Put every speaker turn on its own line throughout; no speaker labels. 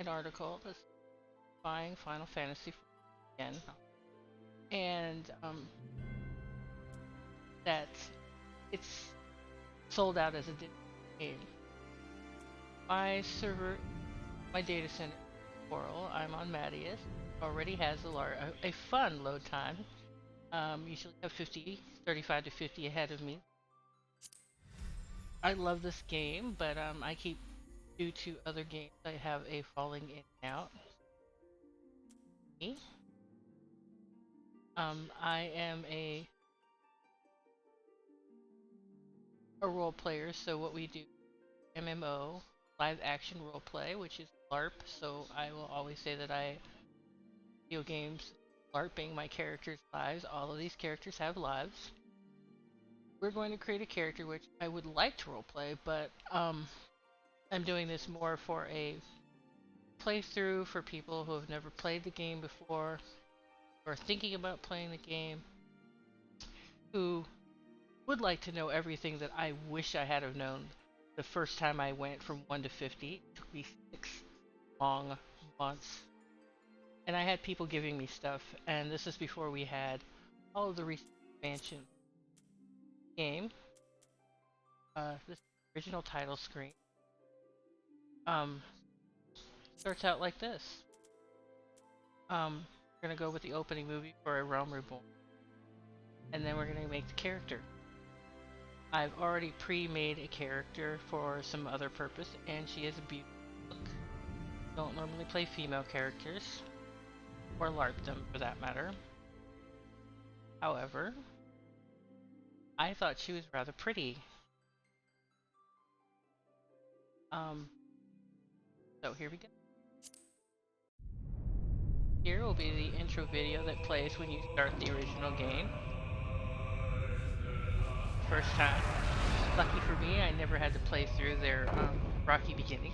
an article that's buying Final Fantasy again, and that it's sold out as a digital game. My server, my data center, Coral, I'm on Matius, already has a fun load time. Usually have 35 to 50 ahead of me. I love this game, but I keep, due to other games, I have a falling in and out. Me. I am a role player, so what we do, MMO, live action role play, which is LARP, so I will always say that I video games LARPing my characters' lives. All of these characters have lives. We're going to create a character which I would like to roleplay, but I'm doing this more for a playthrough for people who have never played the game before, or thinking about playing the game, who would like to know everything that I wish I had have known the first time I went from 1 to 50. It took me 6 long months. And I had people giving me stuff, and this is before we had all of the recent expansion game. This original title screen um, starts out like this. We're gonna go with the opening movie for A Realm Reborn, and then we're gonna make the character. I've already pre-made a character for some other purpose, and she has a beautiful look. Don't normally play female characters, or LARP them for that matter. However, I thought she was rather pretty. So here we go. Here will be the intro video that plays when you start the original game. First time. Lucky for me, I never had to play through their rocky beginning.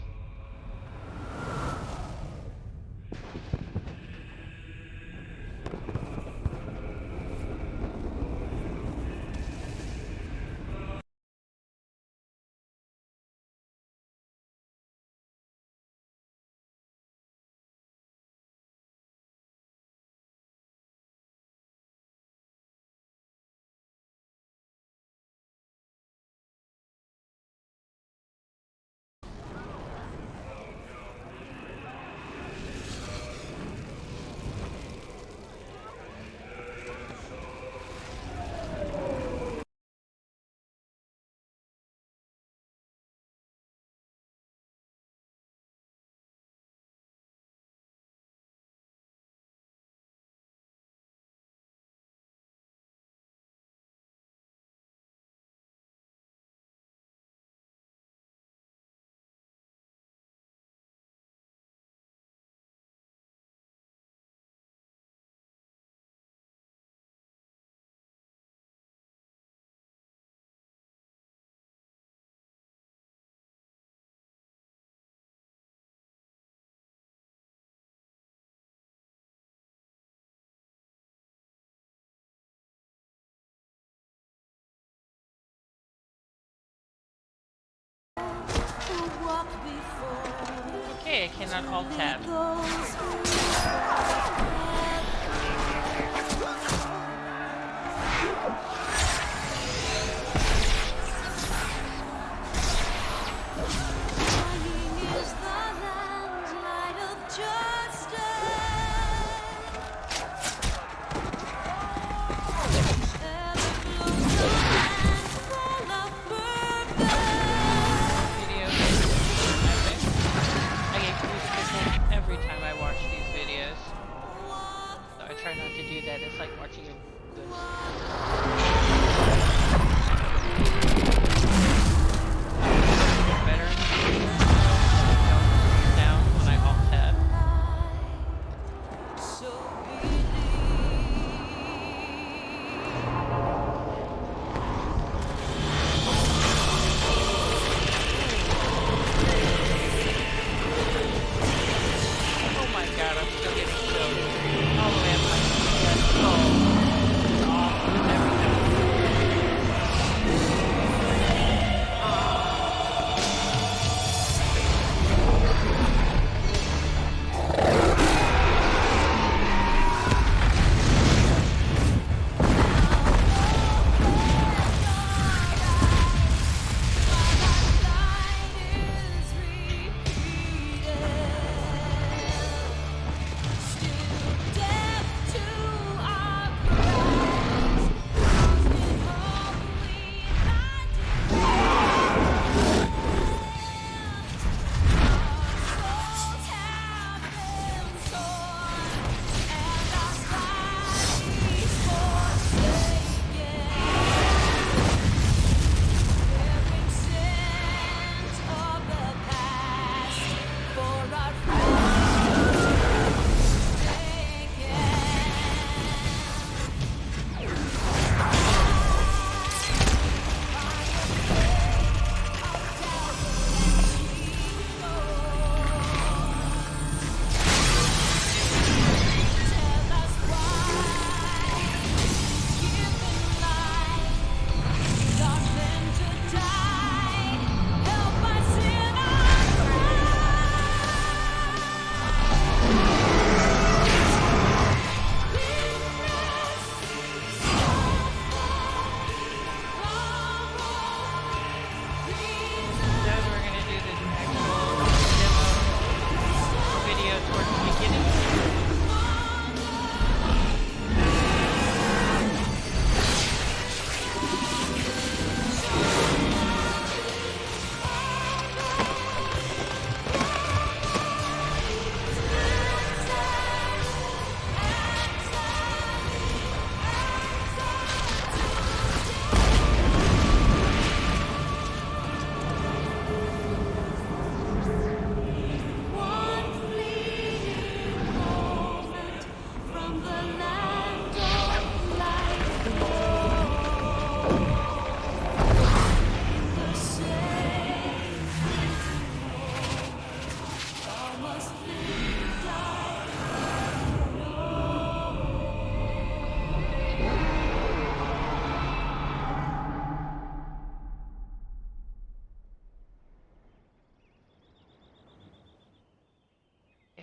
Okay, I cannot alt tab.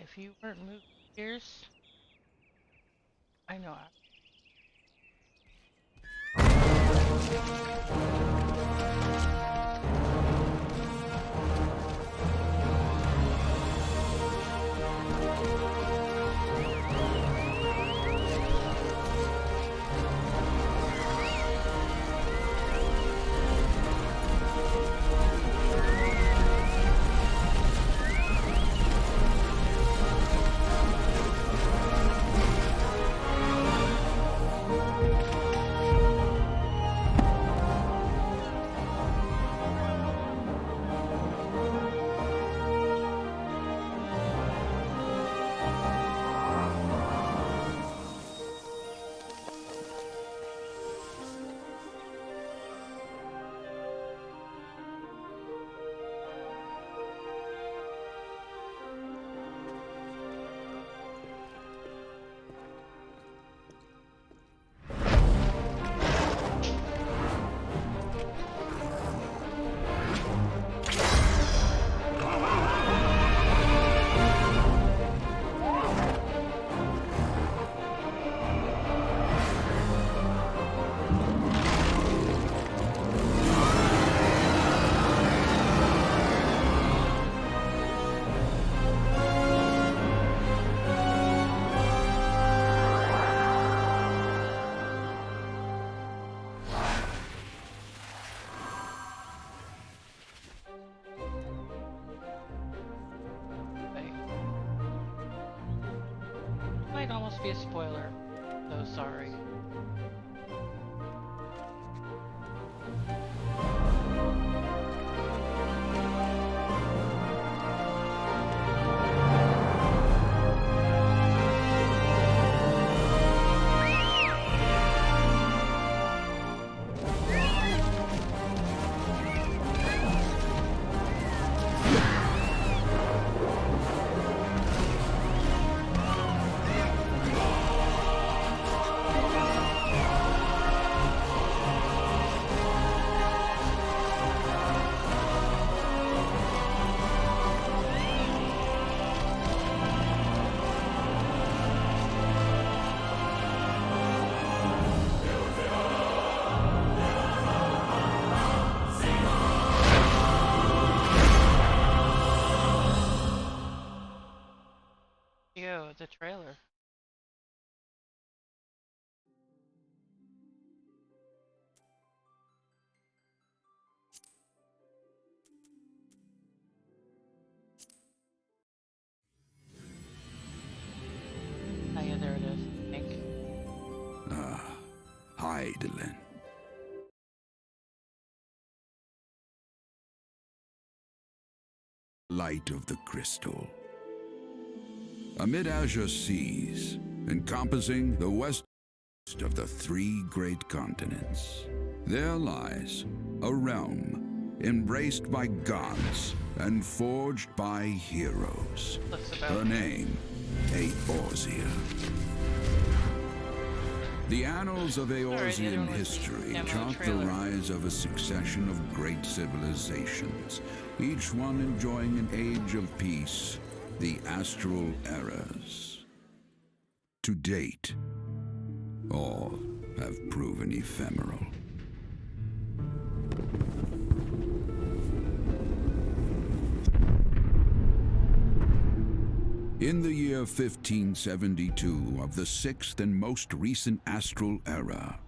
if you weren't moving gears, I know. Might almost be a spoiler. So sorry. Yo, the trailer. Oh yeah, there it is. I think.
Heidelin. Light of the crystal. Amid azure seas, encompassing the west of the three great continents, there lies a realm embraced by gods and forged by heroes. Her name, Eorzea. The annals of Eorzean history chart the rise of a succession of great civilizations, each one enjoying an age of peace, the astral eras. To date, all have proven ephemeral. In the year 1572 of the sixth and most recent astral era,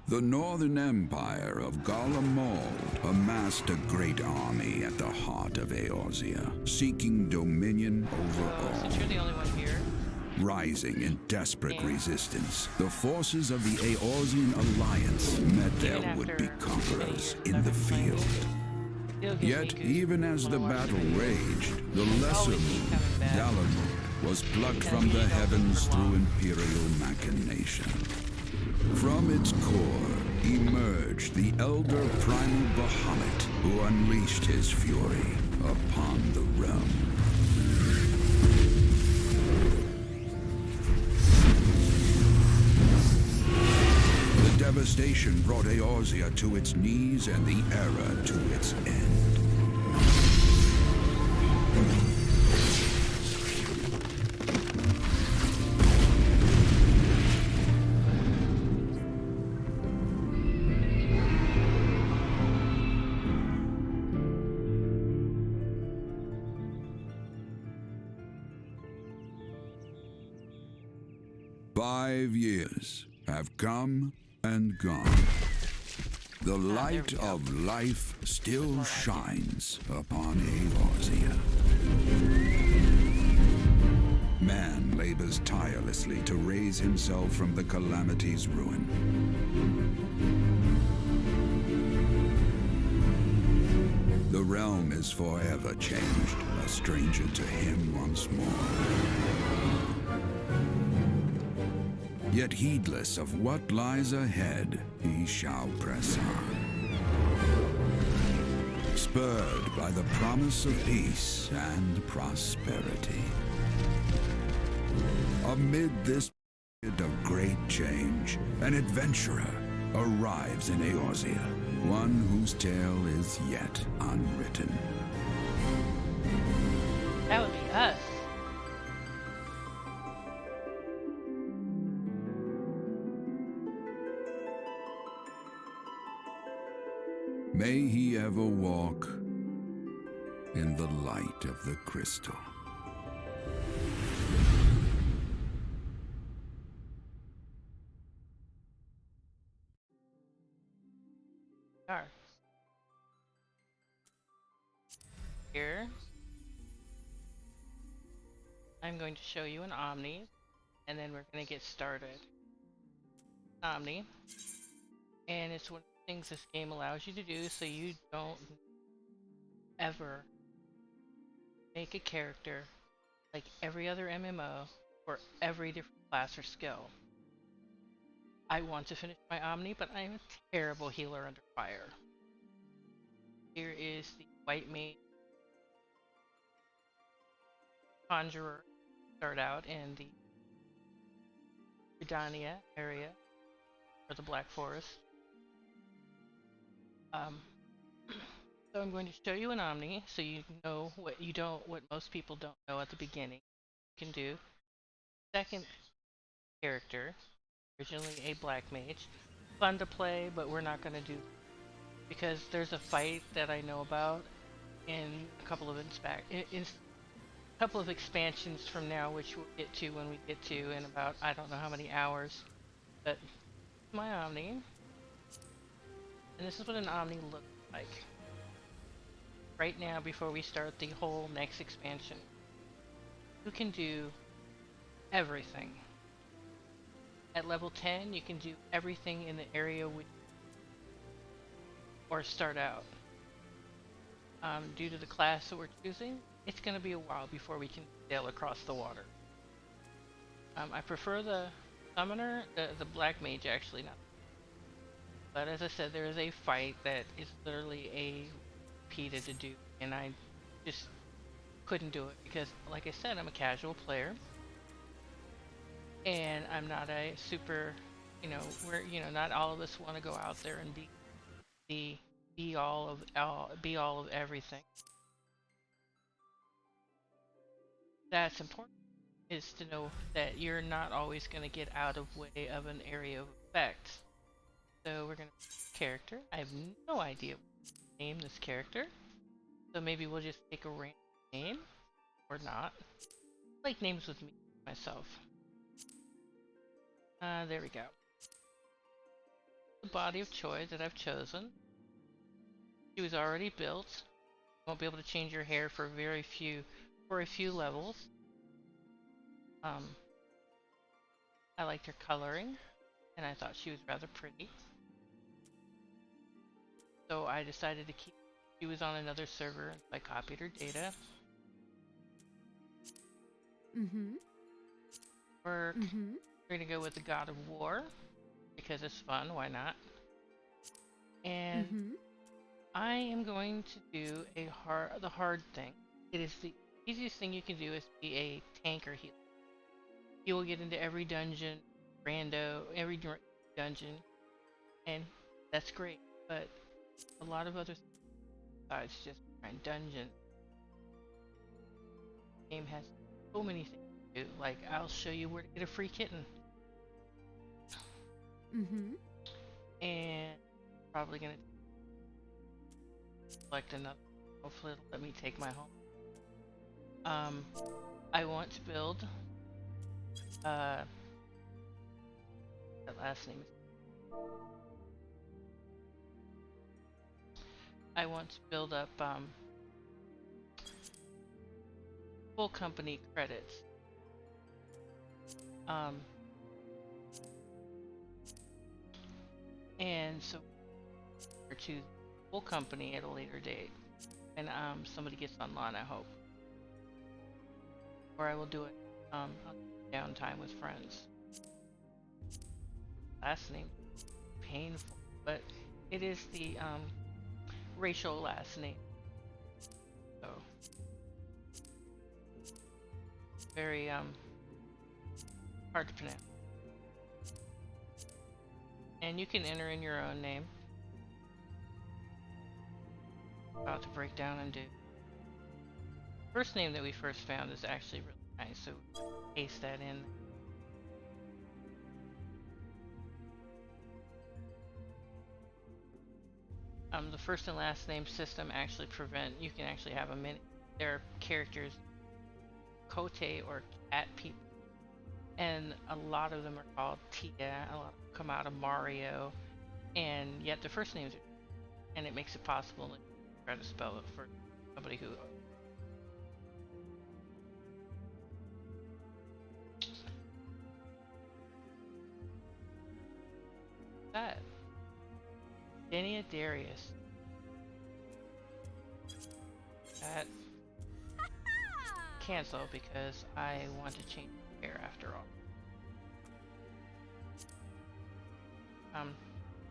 the Northern Empire of Garlemald amassed a great army at the heart of Eorzea, seeking dominion over all.
Since you're the only one here.
Rising in desperate resistance, the forces of the Eorzean Alliance met their would-be conquerors in the field. Yet, even as the battle raged, the lesser moon, Dalamud, was plucked from the heavens through imperial machination. From its core emerged the elder primal Bahamut, who unleashed his fury upon the realm. The devastation brought Eorzea to its knees and the era to its end. 5 years have come and gone. The light of life still shines upon Eorzea. Man labors tirelessly to raise himself from the calamity's ruin. The realm is forever changed, a stranger to him once more. Yet heedless of what lies ahead, he shall press on. Spurred by the promise of peace and prosperity. Amid this period of great change, an adventurer arrives in Eorzea, one whose tale is yet unwritten.
That would be us.
May he ever walk in the light of the crystal.
Here, I'm going to show you an Omni, and then we're going to get started. Omni, and it's one of the things this game allows you to do so you don't ever make a character like every other MMO for every different class or skill. I want to finish my Omni, but I'm a terrible healer under fire. Here is the White Mage Conjurer. Start out in the Gridania area, or the Black Forest. So I'm going to show you an Omni, so you know what most people don't know at the beginning. You can do second character, originally a Black Mage. Fun to play, but we're not going to do because there's a fight that I know about in a couple of expansions from now, which we'll get to when we get to in about I don't know how many hours. But my Omni, and this is what an Omni looks like right now before we start the whole next expansion. You can do everything. At level 10, you can do everything in the area or start out. Due to the class that we're choosing, it's going to be a while before we can sail across the water. I prefer the summoner, the Black Mage actually, not. But as I said, there is a fight that is literally repeated to do, and I just couldn't do it because, like I said, I'm a casual player, and I'm not a super, not all of us want to go out there and be the be all of everything. That's important, is to know that you're not always going to get out of way of an area of effect. So we're going to character. I have no idea what to name this character. So maybe we'll just take a random name or not. I like names with me myself. There we go. The body of choice that I've chosen. She was already built. You won't be able to change your hair for a few levels. I liked her coloring, and I thought she was rather pretty. So I decided to keep. She was on another server, so I copied her data. Work. We're gonna go with the God of War because it's fun. Why not? And I am going to do the hard thing. It is the easiest thing you can do is be a tank or healer. You will get into every dungeon, every dungeon, and that's great. But a lot of other things besides just trying dungeons. The game has so many things to do. Like I'll show you where to get a free kitten. And probably gonna select another. Hopefully it'll let me take my home. I want to build That last name is. I want to build up full company credits. And so or to full company at a later date. And somebody gets online, I hope. Or I will do it on downtime with friends. Last name painful, but it is the racial last name. So very hard to pronounce. And you can enter in your own name. About to break down and do. First name that we first found is actually really nice, so paste that in. The first and last name system actually you can actually have a mini. There are characters, Kote or cat people, and a lot of them are called Tia. A lot of them come out of Mario, and yet the first names are, and it makes it possible to try to spell it for somebody who. That. Dania Darius. That. Cancel because I want to change my hair after all.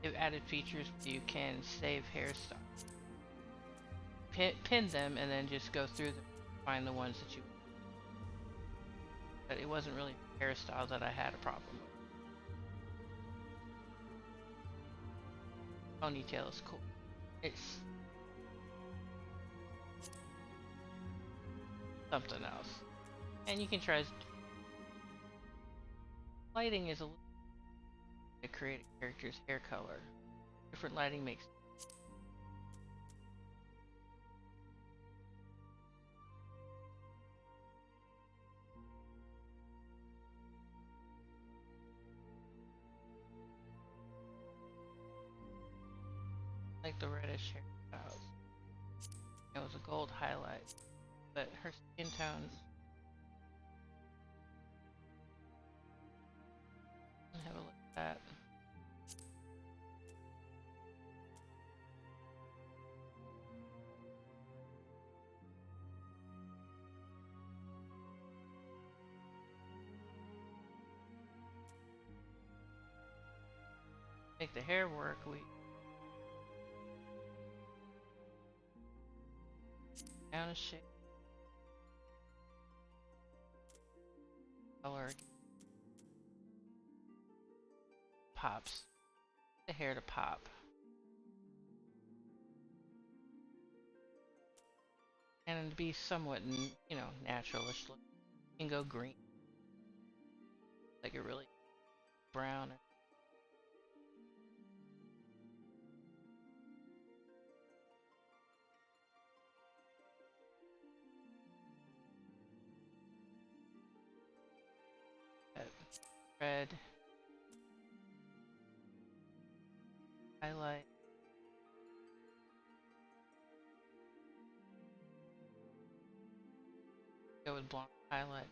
They've added features where you can save hairstyles. Pin them and then just go through them and find the ones that you want. But it wasn't really the hairstyle that I had a problem with. Ponytail is cool. It's something else. And you can try. Lighting is a little to create a character's hair color. Different lighting makes. Like the reddish hairstyles. It was a gold highlight, but her skin tone. Have a look at that. Make the hair work, we down a shade color pops the hair to pop. And to be somewhat, naturalish look. You can go green, like a really brown. Red highlight. Go with blonde highlights.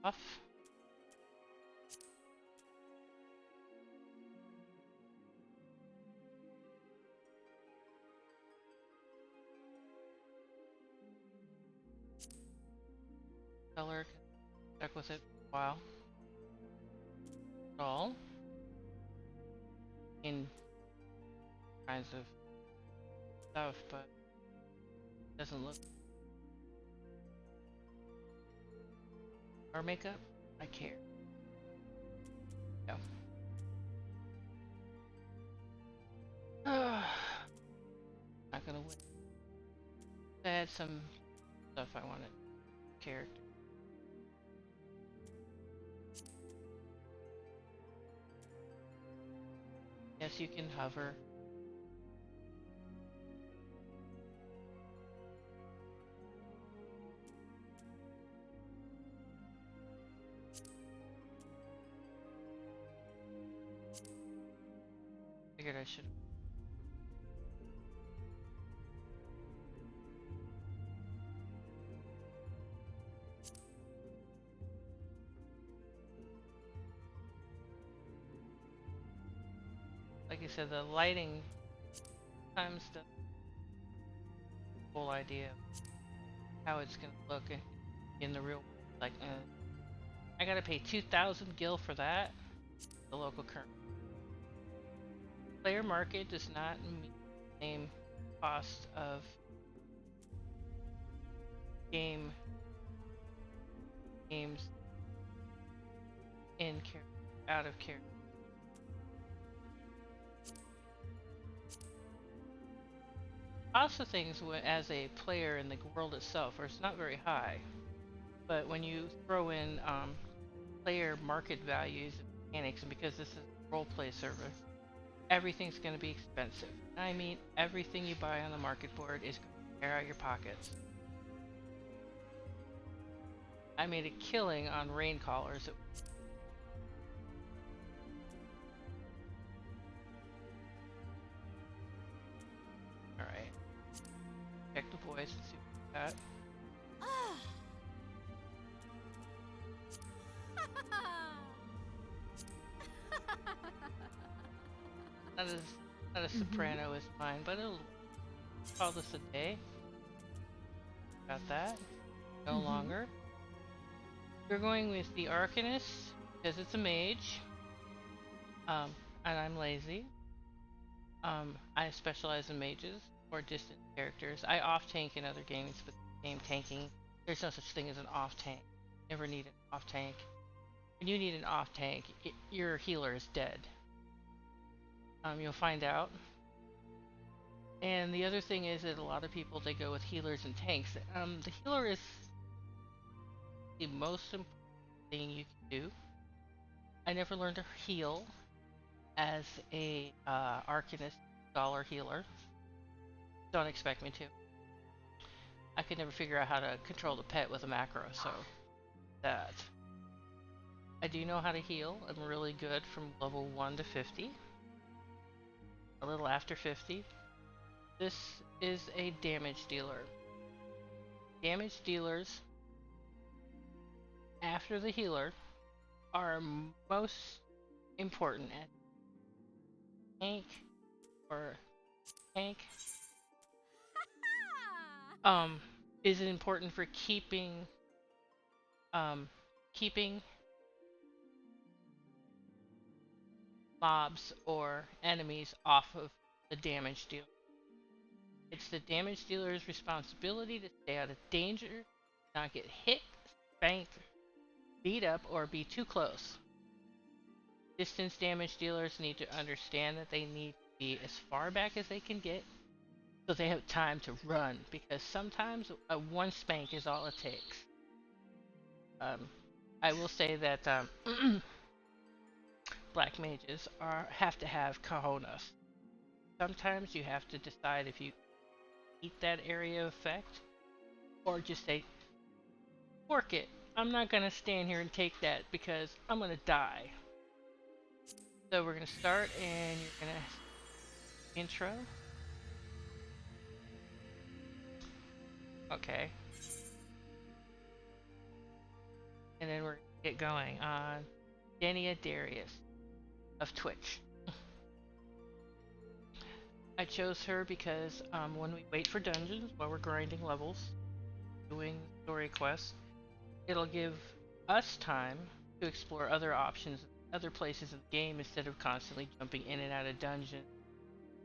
Buff. Color. Stuck with it for a while. All in kinds of stuff, but it doesn't look. Our makeup, I care. No. Not gonna win. Add some stuff I wanted. Character. Yes, you can hover. figured I should. Like I said, the lighting times the whole idea of how it's gonna look in the real. Like, I gotta pay 2,000 gil for that. The local currency. Player market does not meet the same cost of games in character, out of character. Cost of things as a player in the world itself is not very high, but when you throw in player market values and mechanics, and because this is a roleplay server, everything's going to be expensive. I mean, everything you buy on the market board is going to tear out your pockets. I made a killing on rain collars. Alright. Check the voice and see what we got. Not as soprano as mine, but it'll call this a day. Got that. No longer. We're going with the Arcanist because it's a mage. And I'm lazy. I specialize in mages or distant characters. I off tank in other games, but game tanking, there's no such thing as an off tank. Never need an off tank. When you need an off tank, your healer is dead. You'll find out. And the other thing is that a lot of people, they go with healers and tanks. The healer is the most important thing you can do. I never learned to heal as a Arcanist scholar healer. Don't expect me to. I could never figure out how to control the pet with a macro, so that. I do know how to heal. I'm really good from level 1 to 50. A little after 50. This is a damage dealer. Damage dealers after the healer are most important at tank or tank. Is it important for keeping mobs or enemies off of the damage dealer. It's the damage dealer's responsibility to stay out of danger, not get hit, spanked, beat up, or be too close. Distance damage dealers need to understand that they need to be as far back as they can get so they have time to run, because sometimes a one spank is all it takes. I will say that black mages have to have cojones. Sometimes you have to decide if you eat that area of effect or just say, fork it. I'm not gonna stand here and take that because I'm gonna die. So we're gonna start and you're gonna intro. Okay. And then we're gonna get going on Denia Darius of Twitch. I chose her because when we wait for dungeons while we're grinding levels, doing story quests, it'll give us time to explore other options, other places in the game instead of constantly jumping in and out of dungeons,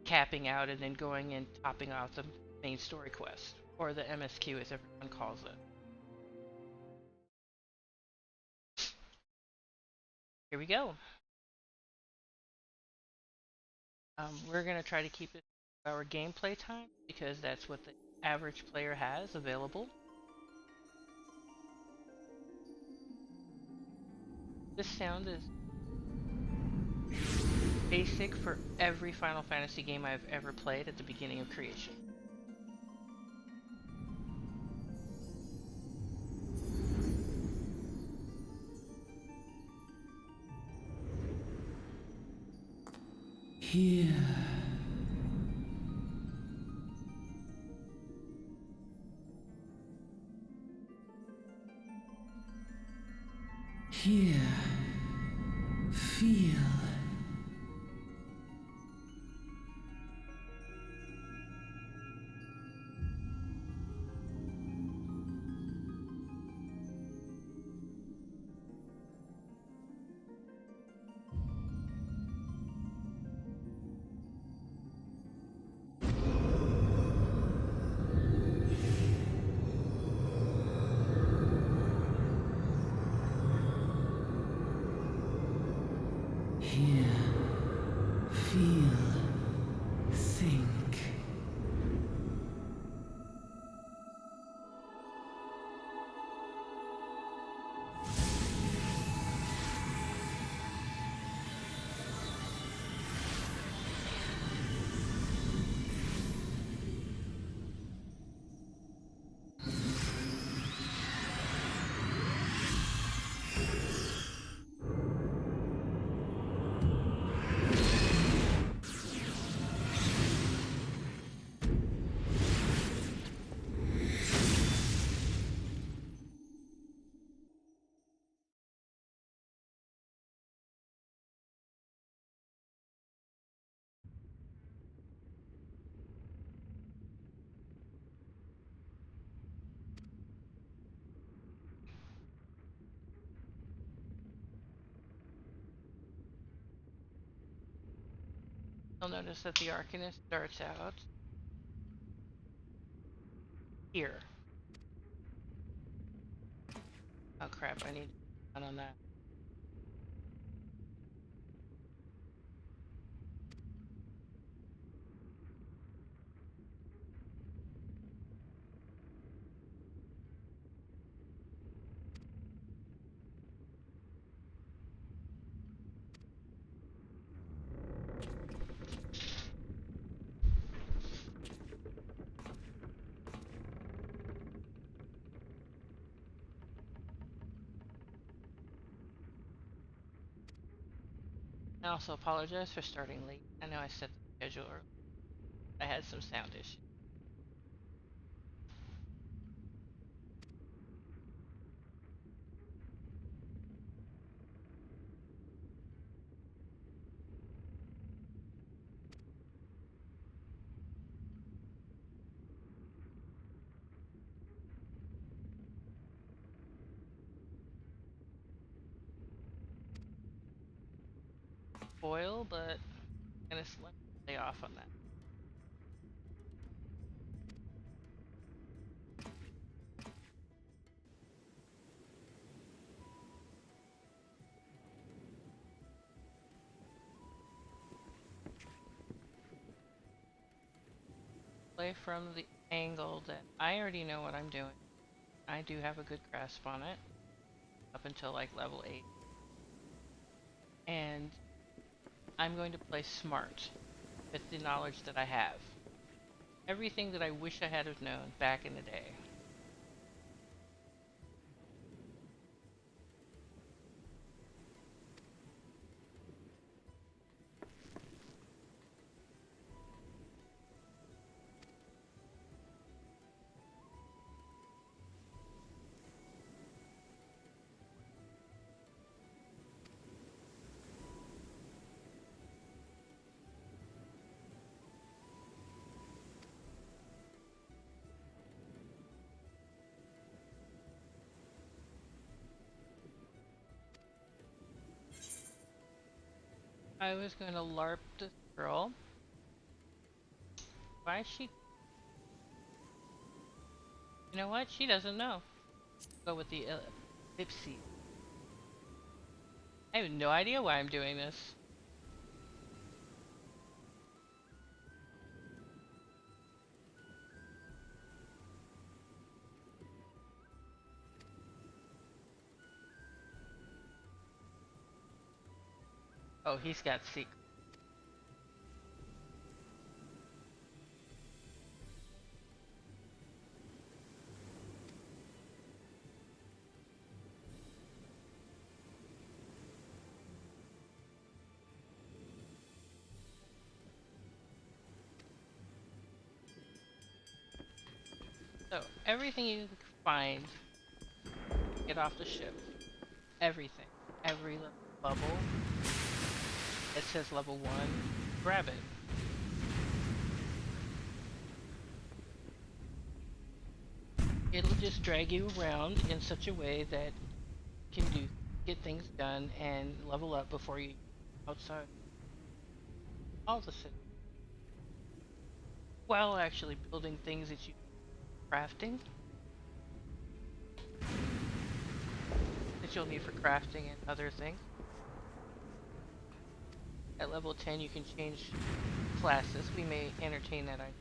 capping out, and then going and topping out the main story quest, or the MSQ as everyone calls it. Here we go. We're going to try to keep it our gameplay time because that's what the average player has available. This sound is basic for every Final Fantasy game I've ever played at the beginning of creation.
Here. Here. Feel. Hear, feel, think.
You'll notice that the Arcanist starts out here. Oh crap, I need to run on that. I also apologize for starting late. I know I set the schedule early. I had some sound issues. Spoil, but I'm gonna lay off on that. Play from the angle that I already know what I'm doing. I do have a good grasp on it up until like level 8. And I'm going to play smart with the knowledge that I have. Everything that I wish I had have known back in the day. I was going to LARP this girl. Why is she... You know what? She doesn't know. Go with the ellipses. I have no idea why I'm doing this. Oh, he's got secrets. So everything you find, get off the ship. Everything. Every little bubble that says level 1, grab it. It'll just drag you around in such a way that you can get things done and level up before you outside all the city. While actually building things that you crafting that you'll need for crafting and other things. At level 10 you can change classes. We may entertain that idea.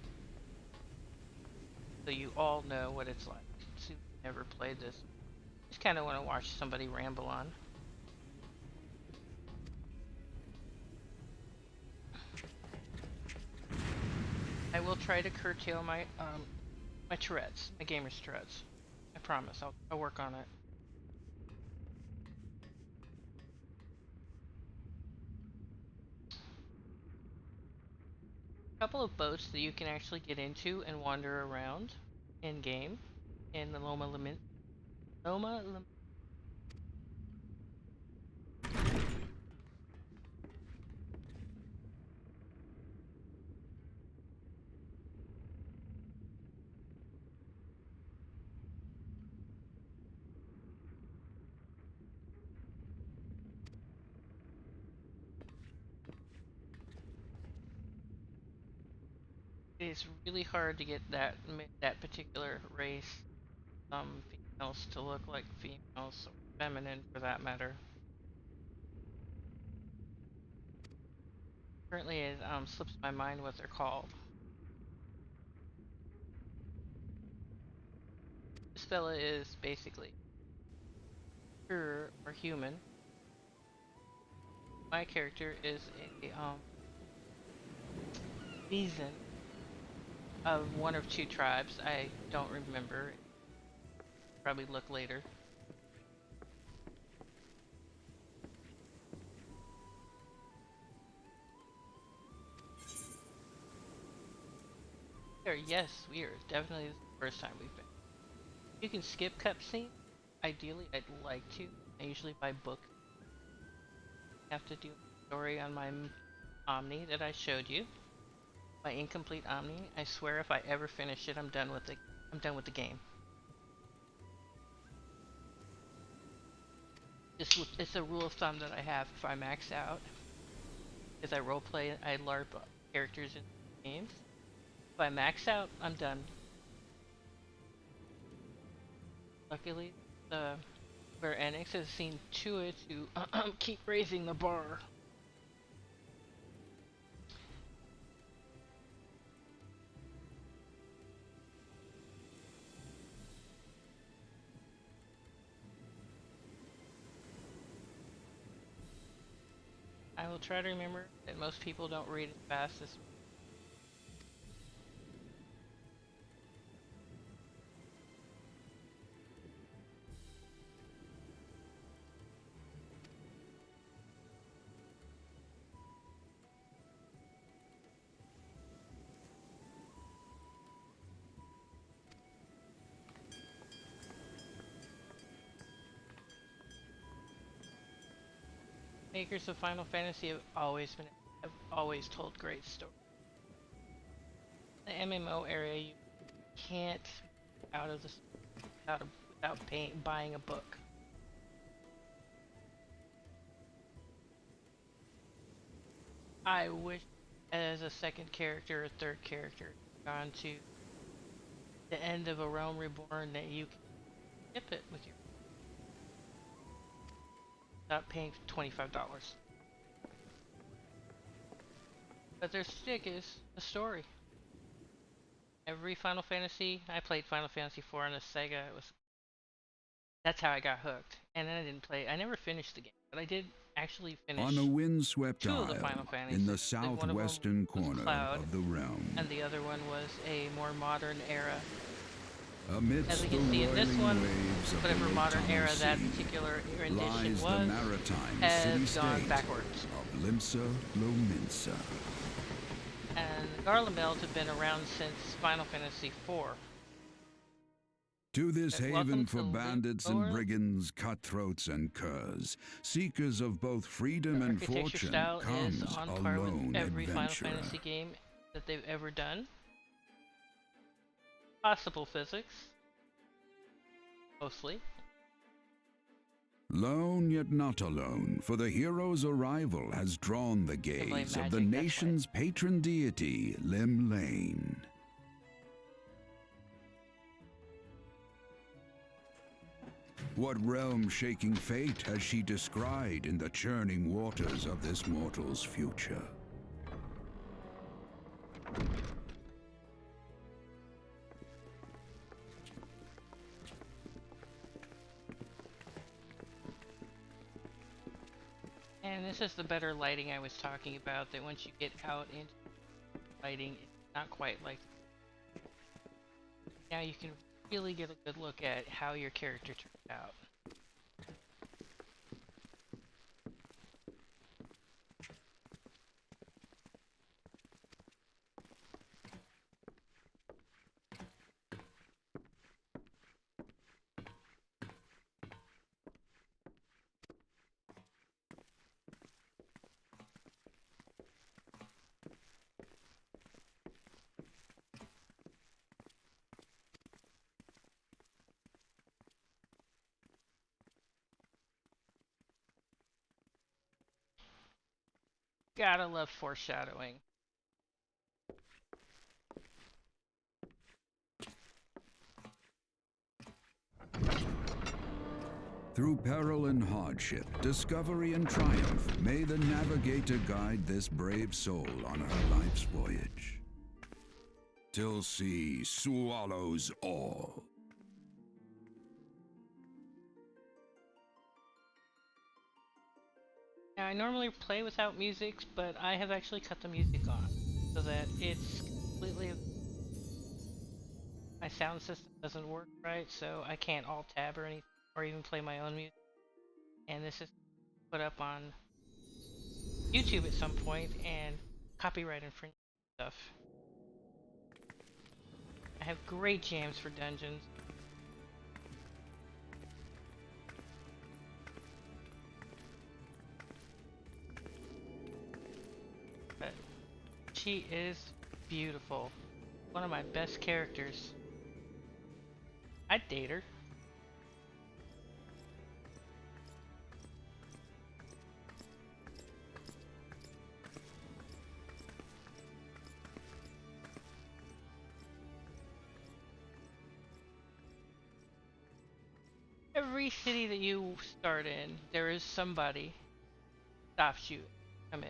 So you all know what it's like. Since you've never played this. Just kinda wanna watch somebody ramble on. I will try to curtail my my Tourette's, my gamer's Tourette's. I promise, I'll work on it. A couple of boats that you can actually get into and wander around in game in the Loma. It's really hard to get that particular race, females to look like females or feminine for that matter. Currently, it slips my mind what they're called. This fella is basically pure or human. My character is a season of one of two tribes. I don't remember. Probably look later. Yes, we are definitely the first time we've been. You can skip cutscene. Ideally, I'd like to. I usually buy book. I have to do a story on my Omni that I showed you. My incomplete Omni. I swear, if I ever finish it, I'm done with the game. It's a rule of thumb that I have. If I max out, because I roleplay, I LARP characters in games. If I max out, I'm done. Luckily, the Square Enix has seen to it to keep raising the bar. I will try to remember that most people don't read as fast as makers of Final Fantasy have always told great stories. The MMO area, you can't out of the without buying a book. I wish, as a second character or third character, gone to the end of A Realm Reborn that you can skip it with your without paying $25. But their stick is the story. Every Final Fantasy, I played Final Fantasy IV on the Sega. That's how I got hooked. And then I never finished the game, but I did actually finish
on a windswept
two of the
isle
Final Fantasies.
in the southwestern corner
Cloud,
of the realm,
and the other one was a more modern era.
Amidst
as we can see in this one,
waves of
whatever
the
modern era
sea,
that particular rendition
lies
was,
the maritime
has gone
city-state
backwards.
of Limsa Lominsa.
And the Garland Bells have been around since Final Fantasy IV.
To this haven for
Welcome to
bandits and brigands, cutthroats and curs, seekers of both freedom and
architecture
fortune,
style is
comes
on
a
par with
lone
every Final
adventurer.
Fantasy game that they've ever done. Possible physics, mostly.
Lone yet not alone, for the hero's arrival has drawn the gaze of the nation's patron deity, Lim Lane. What realm-shaking fate has she descried in the churning waters of this mortal's future?
And this is the better lighting I was talking about, that once you get out into lighting, it's not quite like... Now you can really get a good look at how your character turned out. Gotta love foreshadowing.
Through peril and hardship, discovery and triumph, may the navigator guide this brave soul on her life's voyage. Till sea swallows all.
Now, I normally play without music, but I have actually cut the music on so that it's completely... My sound system doesn't work right, so I can't alt-tab or anything, or even play my own music. And this is put up on YouTube at some point, and copyright infringement stuff. I have great jams for dungeons. But she is beautiful. One of my best characters. I'd date her. Every city that you start in, there is somebody stops you. Come in.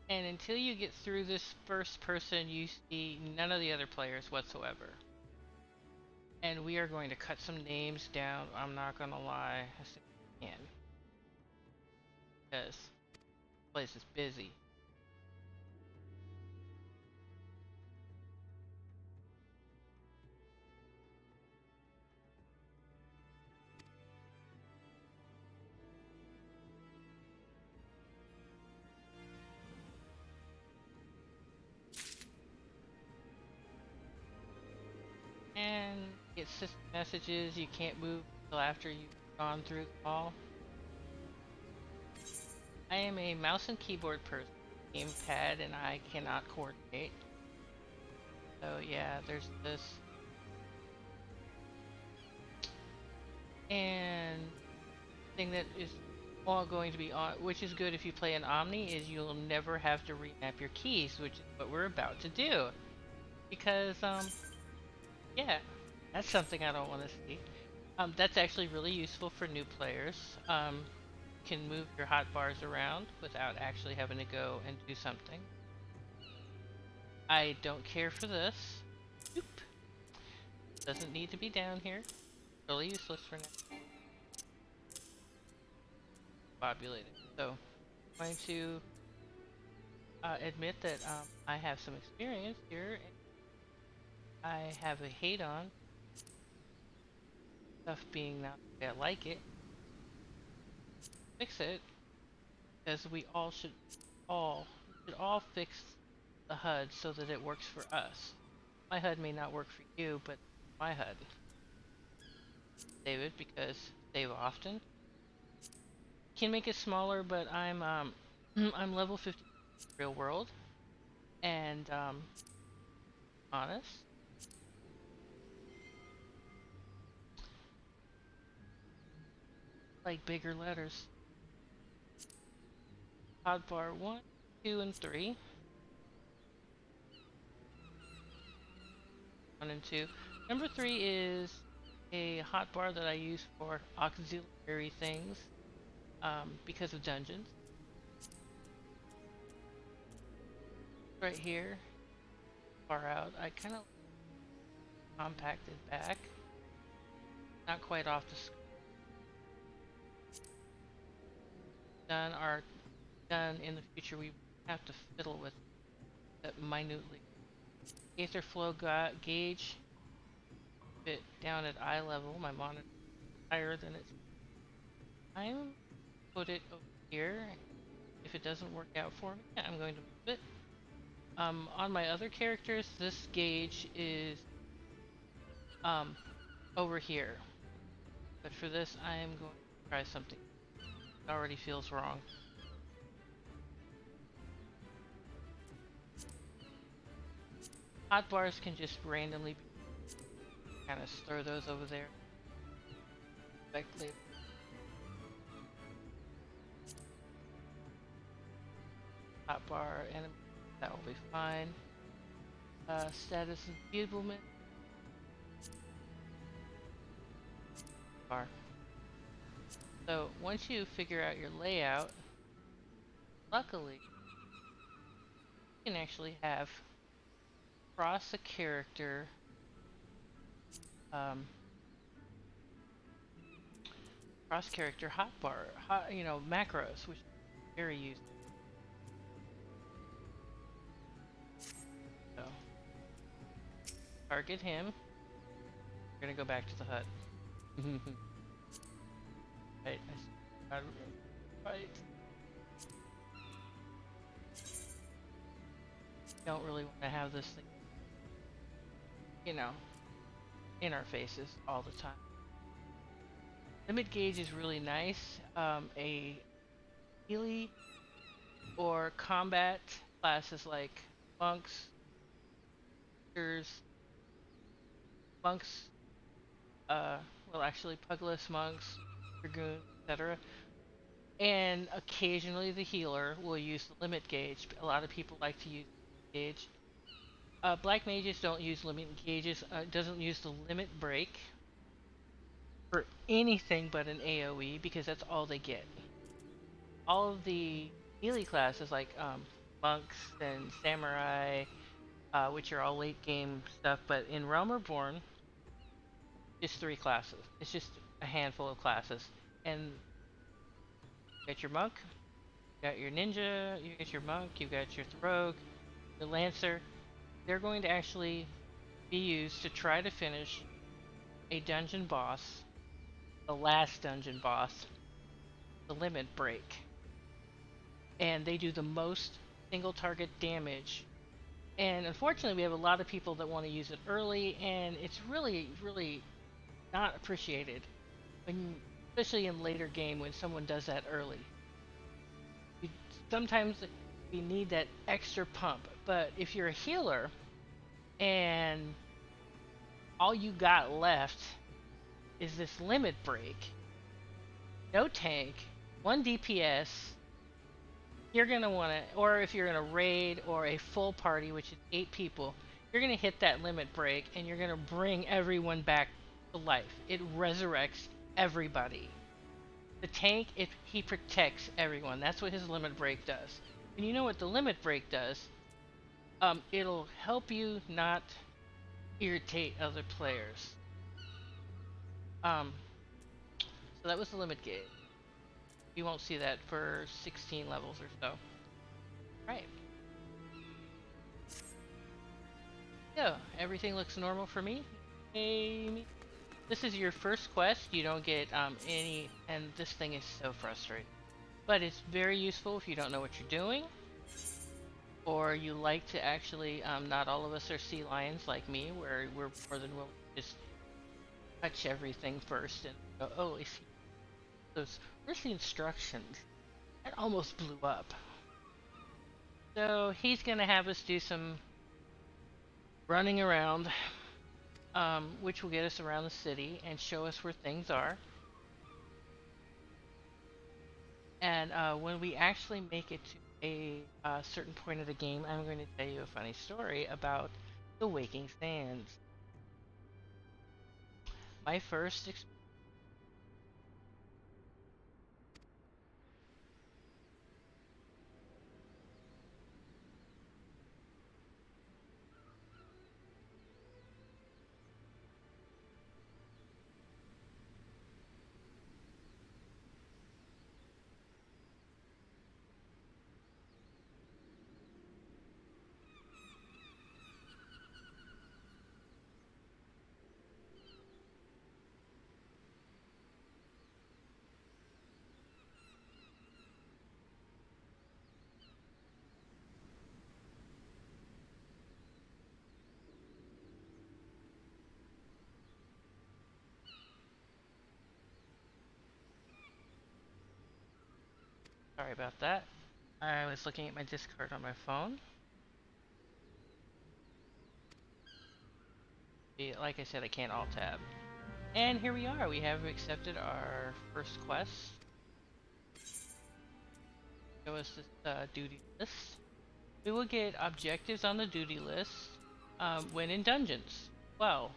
And until you get through this first person, you see none of the other players whatsoever. And we are going to cut some names down, I'm not gonna lie, as soon as I can. Because this place is busy. And get system messages, you can't move until after you've gone through the call. I am a mouse and keyboard person, gamepad, and I cannot coordinate. So yeah, there's this. And thing that is all going to be on, which is good if you play an Omni, is you'll never have to remap your keys, which is what we're about to do. Because, yeah, that's something I don't want to see. That's actually really useful for new players. You can move your hotbars around without actually having to go and do something. I don't care for this. Oop. Doesn't need to be down here. Really useless for now. Populated. So, I'm going to admit that I have some experience here. I have a hate on stuff being not the way I like it. Fix it. because we should all fix the HUD so that it works for us. My HUD may not work for you, but my HUD. Save it because save often. Can make it smaller, but I'm level 50 real world, and honest, like bigger letters. Hotbar 1, 2, and 3. 1 and 2. Number 3 is a hotbar that I use for auxiliary things because of dungeons. Right here, far out, I kind of compacted back. Not quite off the screen. Done in the future, we have to fiddle with that minutely. Aether flow gauge fit down at eye level. My monitor is higher than it's. I'm put it over here. If it doesn't work out for me, I'm going to move it. On my other characters, this gauge is over here. But for this, I am going to try something. It already feels wrong. Hotbars can just randomly kind of stir those over there. Effectively. Hotbar enemy, that will be fine. Status enfeeblement. Bar. So once you figure out your layout, luckily, you can actually have cross a character hotbar, macros, which is very useful. So target him. We're gonna go back to the hut. Right, right. Don't really want to have this thing, in our faces all the time. Limit gauge is really nice. A melee or combat classes like monks, monks, actually pugless monks, dragoons, etc. And occasionally the healer will use the limit gauge. A lot of people like to use the gauge. Black mages don't use limit gauges. Doesn't use the limit break for anything but an AoE because that's all they get. All of the melee classes like monks and samurai, which are all late game stuff, but in Realm Reborn, just 3 classes. It's just a handful of classes, and you got your monk, you got your ninja, you got your monk, you got your rogue, your lancer. They're going to actually be used to try to finish a dungeon boss, the last dungeon boss, the limit break. And they do the most single target damage. And unfortunately, we have a lot of people that want to use it early, and it's really, really not appreciated, especially in later game when someone does that early. Sometimes we need that extra pump, but if you're a healer and all you got left is this limit break, no tank, 1 DPS, you're going to want to, or if you're in a raid or a full party, which is 8 people, you're going to hit that limit break and you're going to bring everyone back to life. It resurrects everybody. The tank, he protects everyone. That's what his limit break does. And you know what the limit break does? It'll help you not irritate other players. So that was the limit gauge. You won't see that for 16 levels or so. Right. So, everything looks normal for me. Amy. This is your first quest. You don't get any, and this thing is so frustrating. But it's very useful if you don't know what you're doing, or you like to actually, not all of us are sea lions like me, where we're more than willing to just touch everything first and go, oh, I see. Where's the instructions? That almost blew up. So he's going to have us do some running around, which will get us around the city and show us where things are. And when we actually make it to a certain point of the game, I'm going to tell you a funny story about the Waking Sands. My first experience. Sorry about that. I was looking at my Discord on my phone. Like I said, I can't alt tab. And here we are. We have accepted our first quest. Show us this duty list. We will get objectives on the duty list when in dungeons. Well,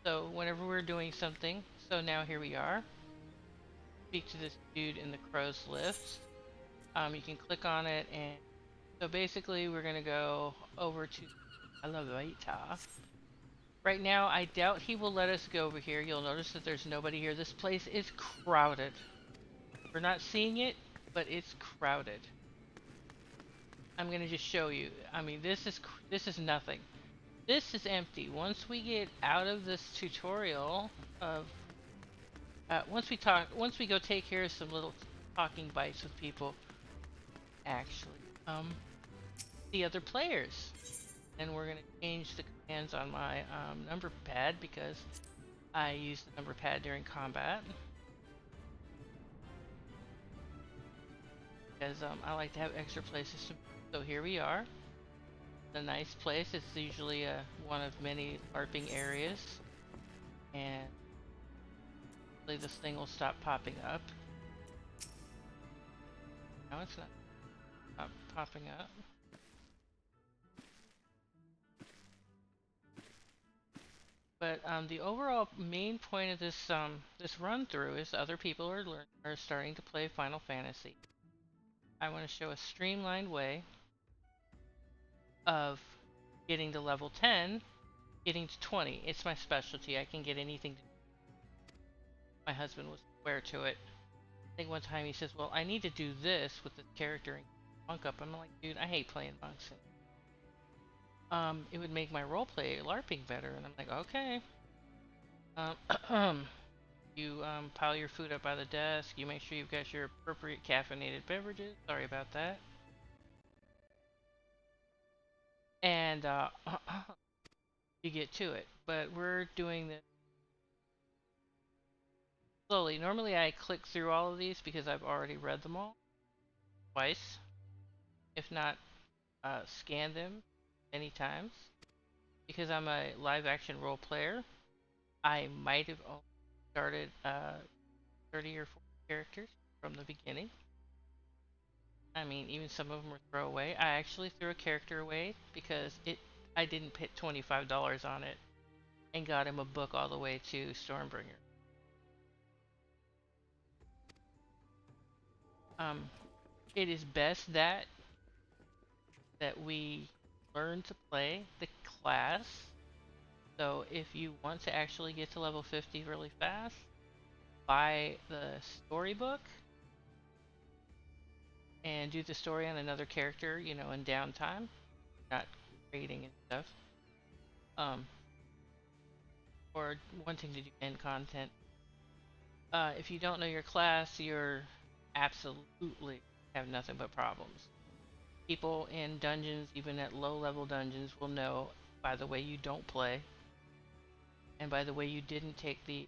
so whenever we're doing something, so now here we are. Speak to this dude in the crow's lift. You can click on it, and so basically we're gonna go over to elevator. Right now, I doubt he will let us go over here. You'll notice that there's nobody here. This place is crowded. We're not seeing it, but it's crowded. I'm gonna just show you. I mean, this is nothing. This is empty. Once we get out of this tutorial of, once we go take care of some little talking bites with people, actually, the other players, and we're gonna change the commands on my number pad because I use the number pad during combat. Because I like to have extra places to. So here we are. A nice place. It's usually one of many LARPing areas, and hopefully this thing will stop popping up. No, it's not popping up. But the overall main point of this run through is other people are starting to play Final Fantasy. I want to show a streamlined way of getting to level 10, getting to 20. It's my specialty. I can get anything. My husband was aware to it. I think one time he says, well, I need to do this with this character and monk up. I'm like, dude, I hate playing monks. It would make my roleplay LARPing better. And I'm like, okay. You pile your food up by the desk. You make sure you've got your appropriate caffeinated beverages. Sorry about that. And you get to it. But we're doing this slowly. Normally I click through all of these because I've already read them all twice, if not scanned them many times. Because I'm a live action role player, I might have only started 30 or 40 characters from the beginning. I mean, even some of them were throwaway. I actually threw a character away because I didn't put $25 on it and got him a book all the way to Stormbringer. Um, it is best that we learn to play the class. So if you want to actually get to level 50 really fast, buy the storybook and do the story on another character, in downtime, not raiding and stuff. Or wanting to do end content. If you don't know your class, you're absolutely have nothing but problems. People in dungeons, even at low level dungeons, will know by the way you don't play and by the way you didn't take the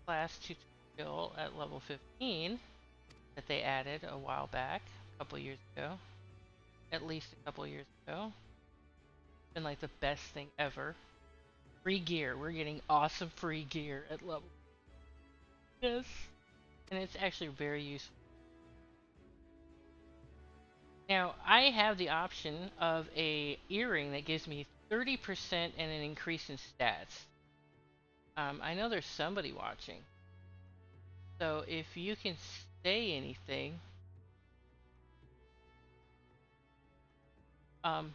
class tutorial at level 15 that they added a while back, a couple years ago, at least a couple years ago. It's been like the best thing ever. Free gear. We're getting awesome free gear at level. Yes. And it's actually very useful. Now, I have the option of a earring that gives me 30% and an increase in stats. I know there's somebody watching. So if you can say anything, um,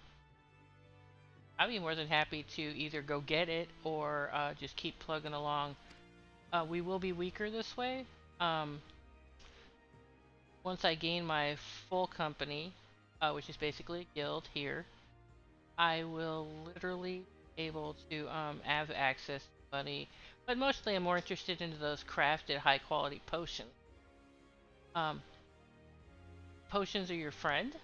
I'd be more than happy to either go get it or just keep plugging along. We will be weaker this way. Um, Once I gain my full company, which is basically a guild here, I will literally be able to have access to money. But mostly I'm more interested in those crafted high quality potions. Um, Potions are your friend.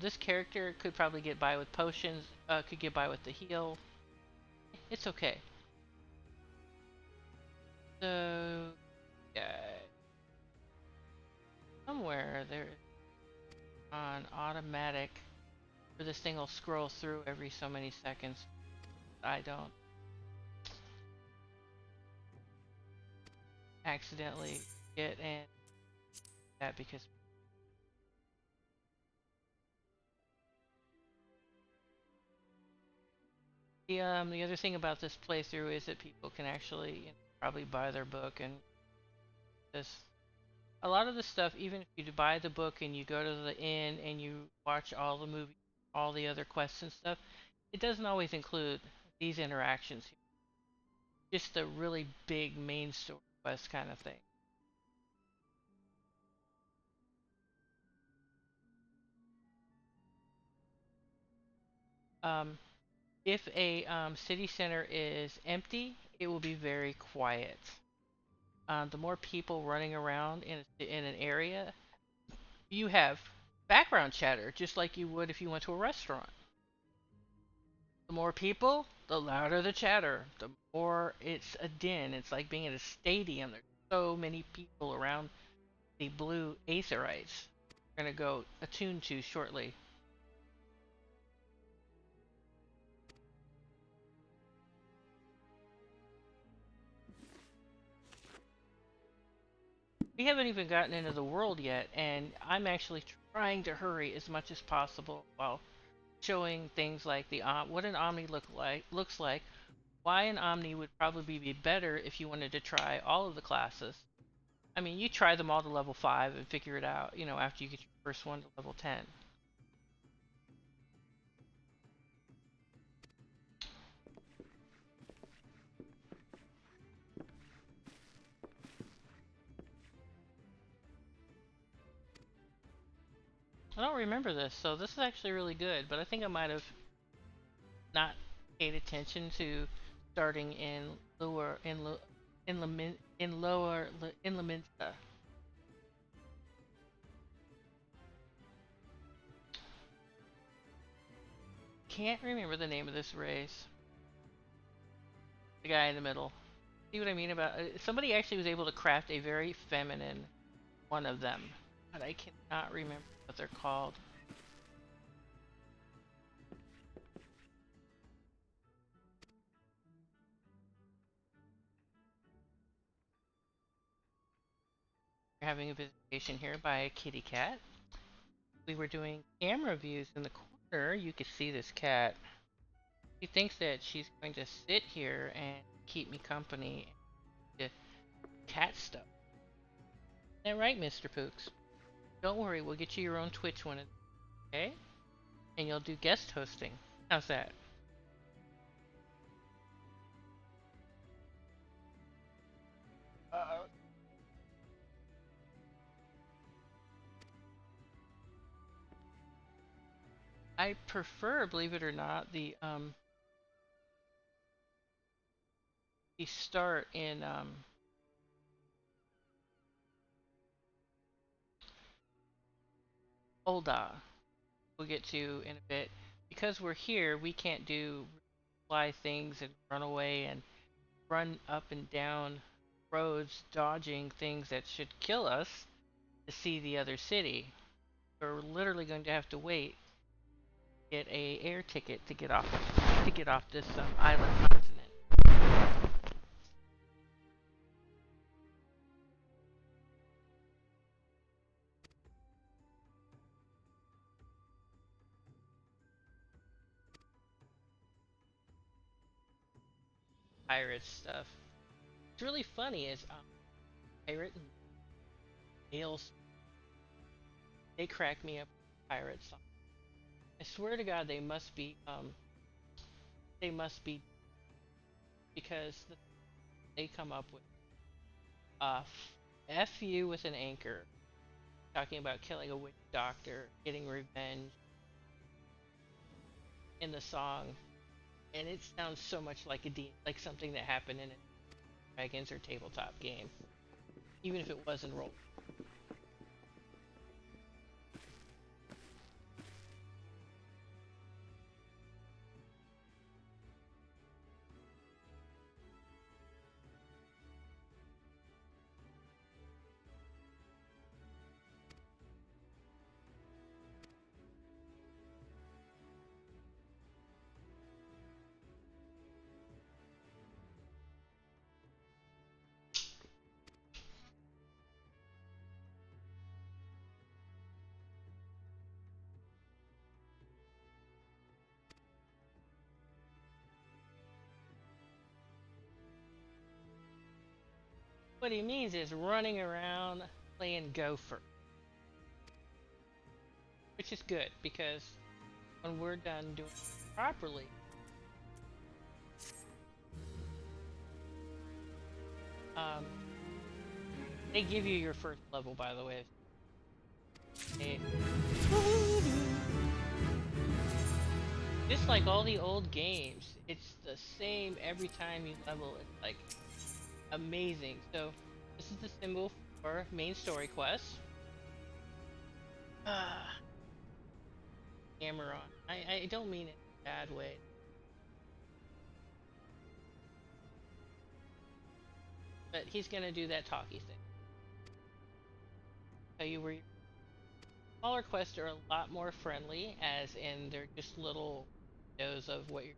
This character could probably get by with potions, could get by with the heal. It's okay. So, yeah, somewhere there is on automatic where this thing will scroll through every so many seconds. I don't accidentally get in that because the other thing about this playthrough is that people can actually, you know, probably buy their book and this. A lot of the stuff, even if you buy the book and you go to the inn and you watch all the movies, all the other quests and stuff, it doesn't always include these interactions. Just the really big main story quest kind of thing. Um, if a city center is empty, it will be very quiet. The more people running around in an area, you have background chatter, just like you would if you went to a restaurant. The more people, the louder the chatter. The more it's a din. It's like being at a stadium. There's so many people around the blue aetherites. We're going to go attune to shortly. We haven't even gotten into the world yet, and I'm actually trying to hurry as much as possible while showing things like the what an Omni looks like, why an Omni would probably be better if you wanted to try all of the classes. I mean, you try them all to level 5 and figure it out, you know, after you get your first one to level 10. I don't remember this, so this is actually really good, but I think I might have not paid attention to starting in lower in lower in Laminsta. Can't remember the name of this race. The guy in the middle. See what I mean about somebody actually was able to craft a very feminine one of them, but I cannot remember what they're called. We're having a visitation here by a kitty cat. We were doing camera views in the corner. You could see this cat. She thinks that she's going to sit here and keep me company and cat stuff. Isn't that right, Mr. Pooks? Don't worry, we'll get you your own Twitch one, okay? And you'll do guest hosting. How's that? Uh, I prefer, believe it or not, the start in Olda, we'll get to in a bit. Because we're here, we can't do fly things and run away and run up and down roads dodging things that should kill us to see the other city. We're literally going to have to wait, get a air ticket to get off this island continent. Pirate stuff. What's really funny is pirate and ales. They crack me up with pirates. I swear to God, they must be because they come up with uh, F you with an anchor, talking about killing a witch doctor, getting revenge in the song, and it sounds so much like like something that happened in a Dragons or tabletop game, even if it wasn't role. What he means is running around playing Gopher, which is good because when we're done doing it properly, um, they give you your first level. By the way, just like all the old games, it's the same every time you level. It's like amazing. So this is the symbol for main story quest. Hammer on. I don't mean it in a bad way. But he's gonna do that talky thing. Tell you where your smaller quests are a lot more friendly, as in they're just little videos of what you're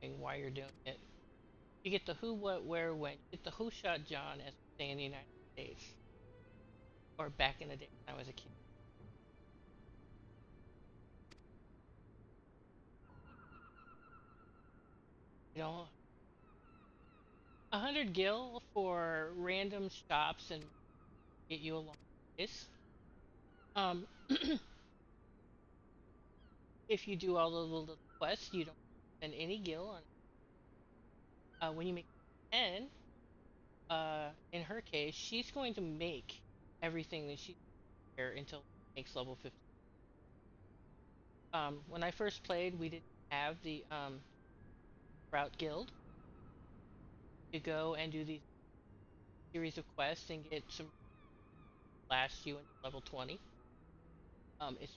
doing, why you're doing it. You get the who, what, where, when. You get the who shot John, as we say in the United States, or back in the day when I was a kid. You know, 100 gil for random shops and get you along this. Um, if you do all the little quests, you don't spend any gil on. When you make 10, in her case, she's going to make everything that she's here until it makes level 50. When I first played, we didn't have the Route Guild to go and do these series of quests and get some last you into level 20. It's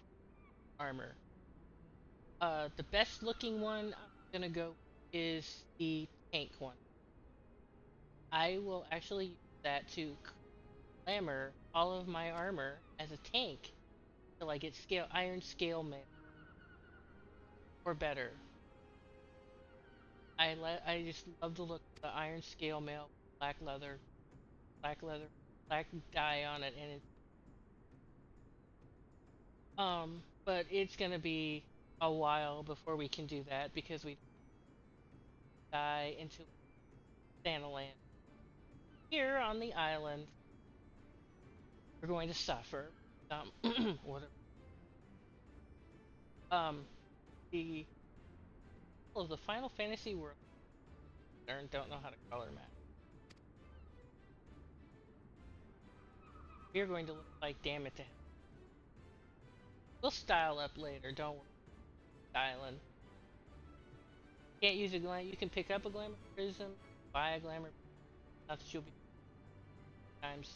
armor. The best looking one I'm gonna go is the tank one. I will actually use that to glamour all of my armor as a tank till I get iron scale mail or better. I just love the look of the iron scale mail, black leather, black leather, black dye on it, and but it's gonna be a while before we can do that because we die into Santa Land. Here on the island, we're going to suffer. Whatever. Um, the of the Final Fantasy world, don't know how to color map. We're going to look like damn it to hell. We'll style up later. Don't worry. Styling. Can't use a glamour. You can pick up a glamour prism, buy a glamour. Not that you'll be times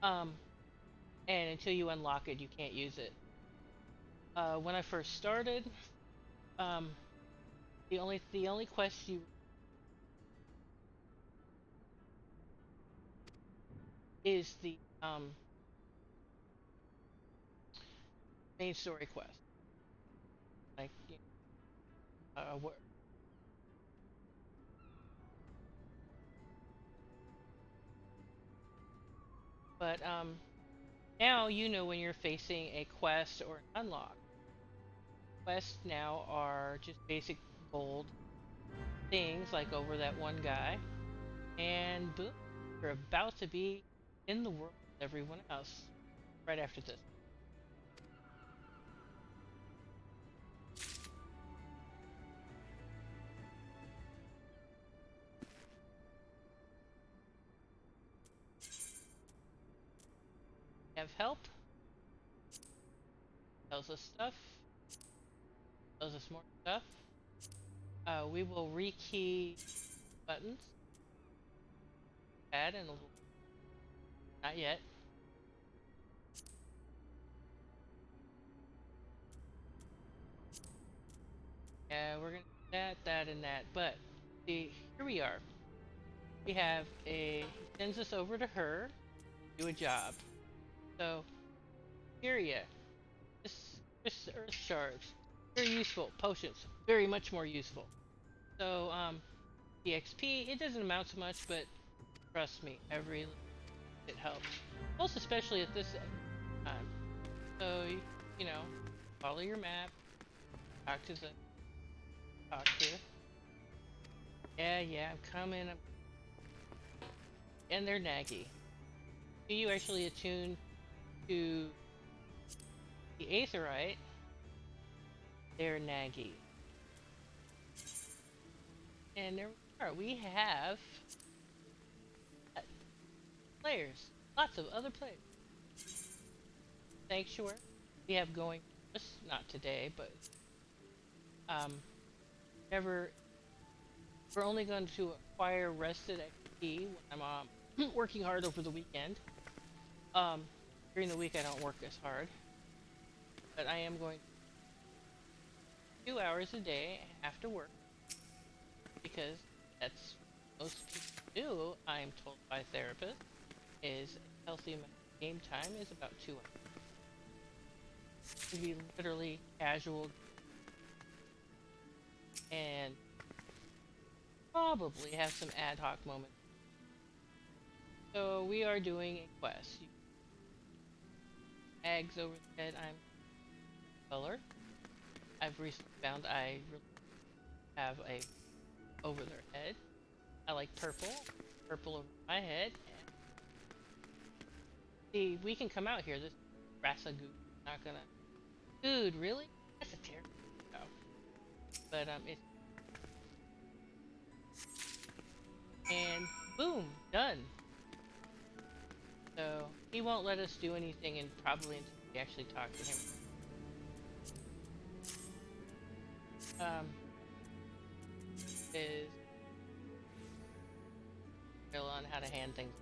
soon. and until you unlock it, you can't use it. When I first started, um, the only quest you is the main story quest. Like, what? But now you know when you're facing a quest or an unlock. Quests now are just basic gold things, like over that one guy, and boom, you're about to be in the world with everyone else right after this. Have help, tells us stuff, tells us more stuff. We will rekey buttons, add in a little, not yet. Yeah, we're gonna do that, and that. But see, here we are. We have a he sends us over to her, do a job. So Syria, this earth shards, very useful. Potions, very much more useful. So the XP, it doesn't amount to much, but trust me, every little bit helps. Most especially at this time. So you know, follow your map, talk to the talk to. Yeah, I'm coming. And they're naggy. Do you actually attune to the Aetherite? They're naggy. And there we are. We have players. Lots of other players. Sanctuary. We have going us, not today, but um never we're only going to acquire rested XP when I'm working hard over the weekend. During the week I don't work as hard. But I am going 2 hours a day after work because that's most people do, I'm told by therapists, is a healthy amount of game time is about 2 hours. It can be literally casual and probably have some ad hoc moments. So we are doing a quest. Eggs over the head, I'm color. I've recently found I really have a over their head. I like purple. Purple over my head. See, we can come out here. This Rasa goo not gonna. Dude, really? That's a terrible show. But it's and boom, done. So he won't let us do anything, and probably until we actually talk to him. Is real on how to hand things.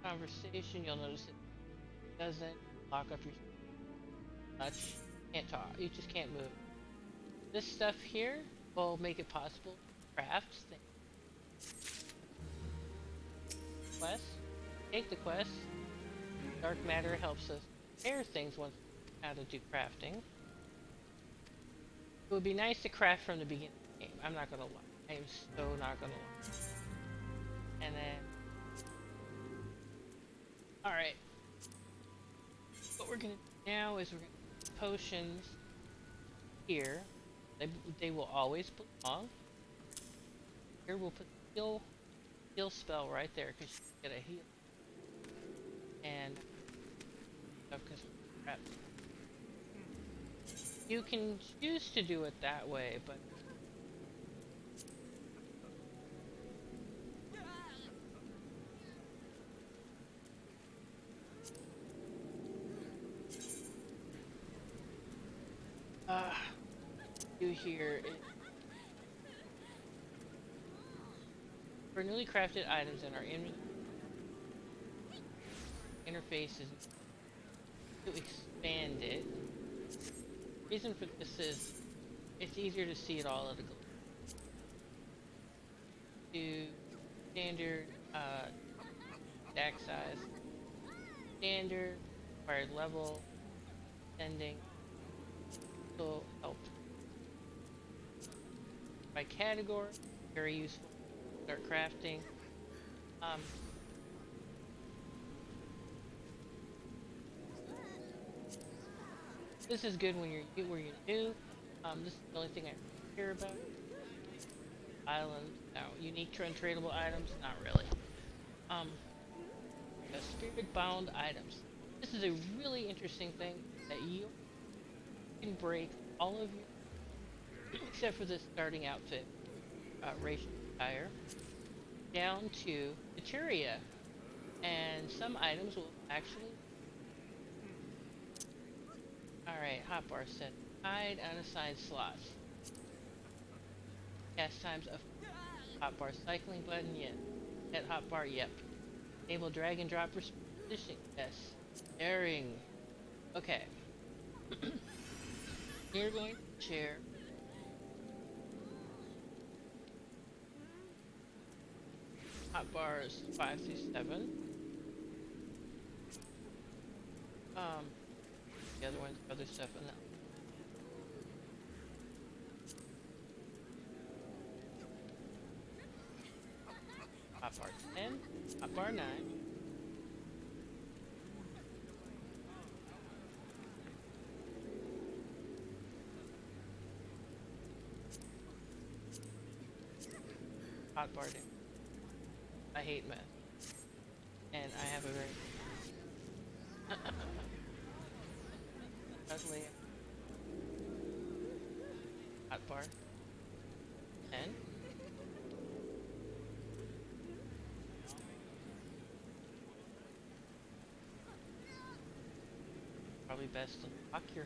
Conversation, you'll notice it doesn't lock up your much. Can't talk. You just can't move. This stuff here will make it possible to craft things. Quest. Take the quest. Dark matter helps us prepare things once we know how to do crafting. It would be nice to craft from the beginning of the game. I'm not gonna lie. I am so not gonna lie. And then, all right. What we're gonna do now is we're gonna put potions here. They will always belong. Here we'll put the heal spell right there because you get a heal. And because crap. You can choose to do it that way, but do here For newly crafted items in our interface is to expand it. The reason for this is it's easier to see it all at a glance. To standard stack size, standard, required level, sending, will help. By category, very useful. Start crafting. Um, this is good when you're new. This is the only thing I care about. Islands, no, unique untradeable items, not really. Um, the spirit bound items. This is a really interesting thing that you can break all of your, except for the starting outfit, racial attire, down to materia, and some items will actually. Alright, hotbar set. Hide unassigned slots. Cast times of hotbar cycling button, yes. Hit hotbar, yep. Enable drag and drop positioning, yes. Daring. Okay. You're going to share hotbars 5 through 7. The other one's other stuff in that. Hotbar 10, hotbar 9. Hotbar down. I hate meth. And I have a very ugly hotbar 10. Probably best to lock your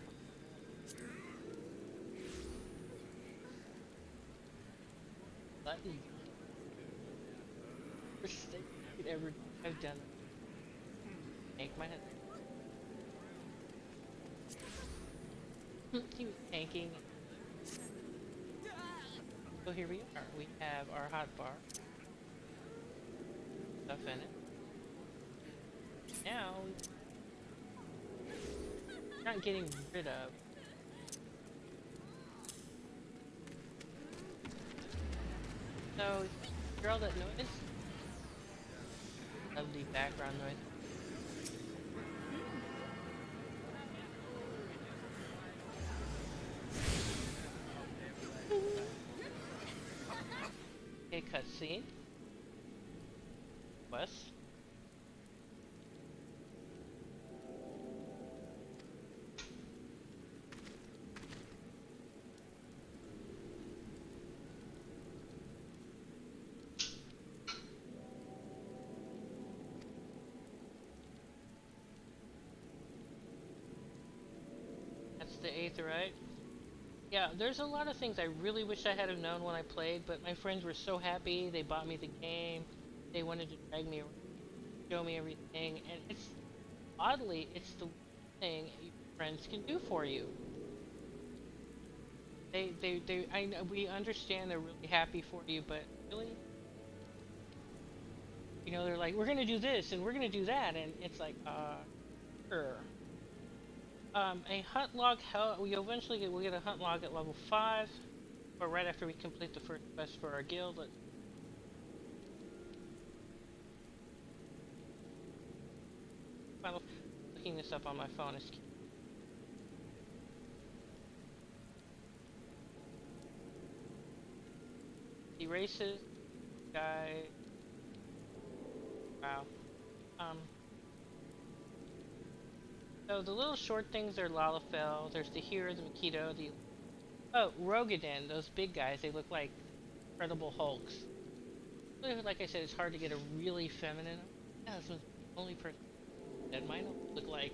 button. Worst thing I could ever have done. Tank my head. He was tanking. So here we are. We have our hotbar. Stuff in it. Now we're not getting rid of. So hear all that noise? Lovely background noise. Okay, cutscene. Wes. That's the aetheryte. Yeah, there's a lot of things I really wish I had have known when I played, but my friends were so happy. They bought me the game. They wanted to drag me around, show me everything, and it's oddly, it's the thing your friends can do for you. I know we understand they're really happy for you, but really, you know, they're like, we're gonna do this and we're gonna do that, and it's like, sure. A hunt log, we'll get a hunt log at level 5, or right after we complete the first quest for our guild. Looking this up on my phone is cute. The races, guy, wow. So the little short things are Lalafell, there's the Hero, the Makito, Rogadin, those big guys, they look like Incredible Hulks. Like I said, it's hard to get a really feminine. Yeah, this one's the only person that might look like,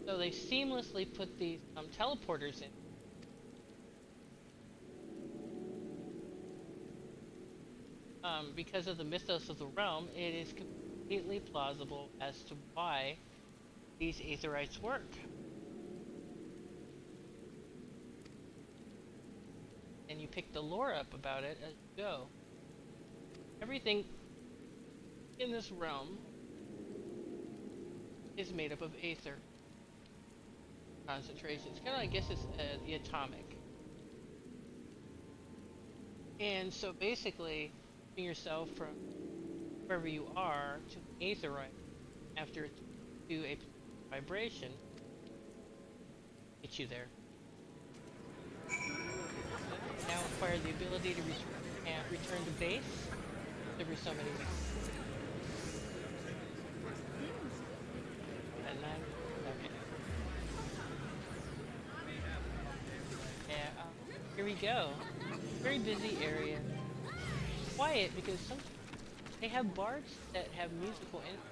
So they seamlessly put these teleporters in. Because of the mythos of the realm, it is completely plausible as to why these aetherites work. And you pick the lore up about it as you go. Everything in this realm is made up of aether concentration. It's kind of, I guess, it's the atomic. And so basically, moving yourself from wherever you are to an aetherite after it's to a vibration gets you there. Now acquire the ability to return to base every so many minutes. At 9. Okay. Yeah. Here we go. Very busy area. Quiet because some they have bards that have musical instruments.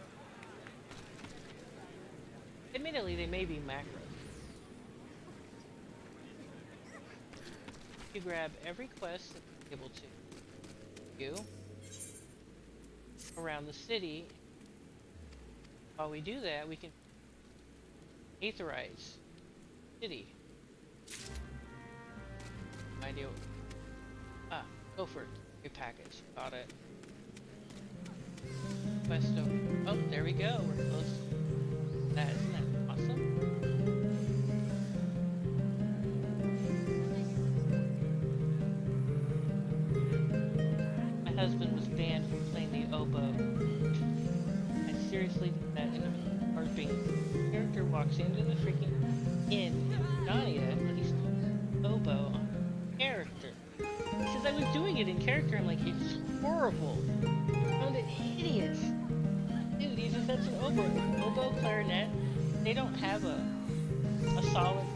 Admittedly, they may be macros. You grab every quest that you're able to do around the city. While we do that, we can aetherize city. Idea. Go for it. New package. Got it. Quest over. Oh, there we go. We're close. Isn't that awesome? My husband was banned from playing the oboe. I seriously did that in a LARPing. The character walks into the freaking inn in Narnia and he's oboe on character. He says I was doing it in character. I'm like, it's horrible. I found it hideous. Dude, he says that's an oboe. Oboe, clarinet. They don't have a solid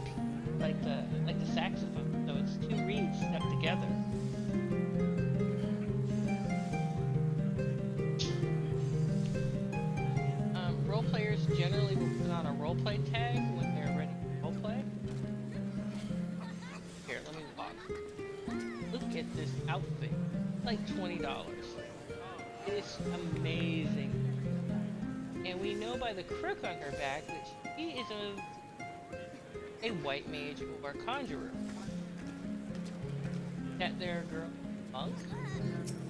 like the saxophone, so it's two reeds stuck together. Role players generally will put on a roleplay tag when they're ready to roleplay. Here, let me walk. Look at this outfit. It's like $20. It's amazing. And we know by the crook on her back that she is a white mage or conjurer. That there girl, monk,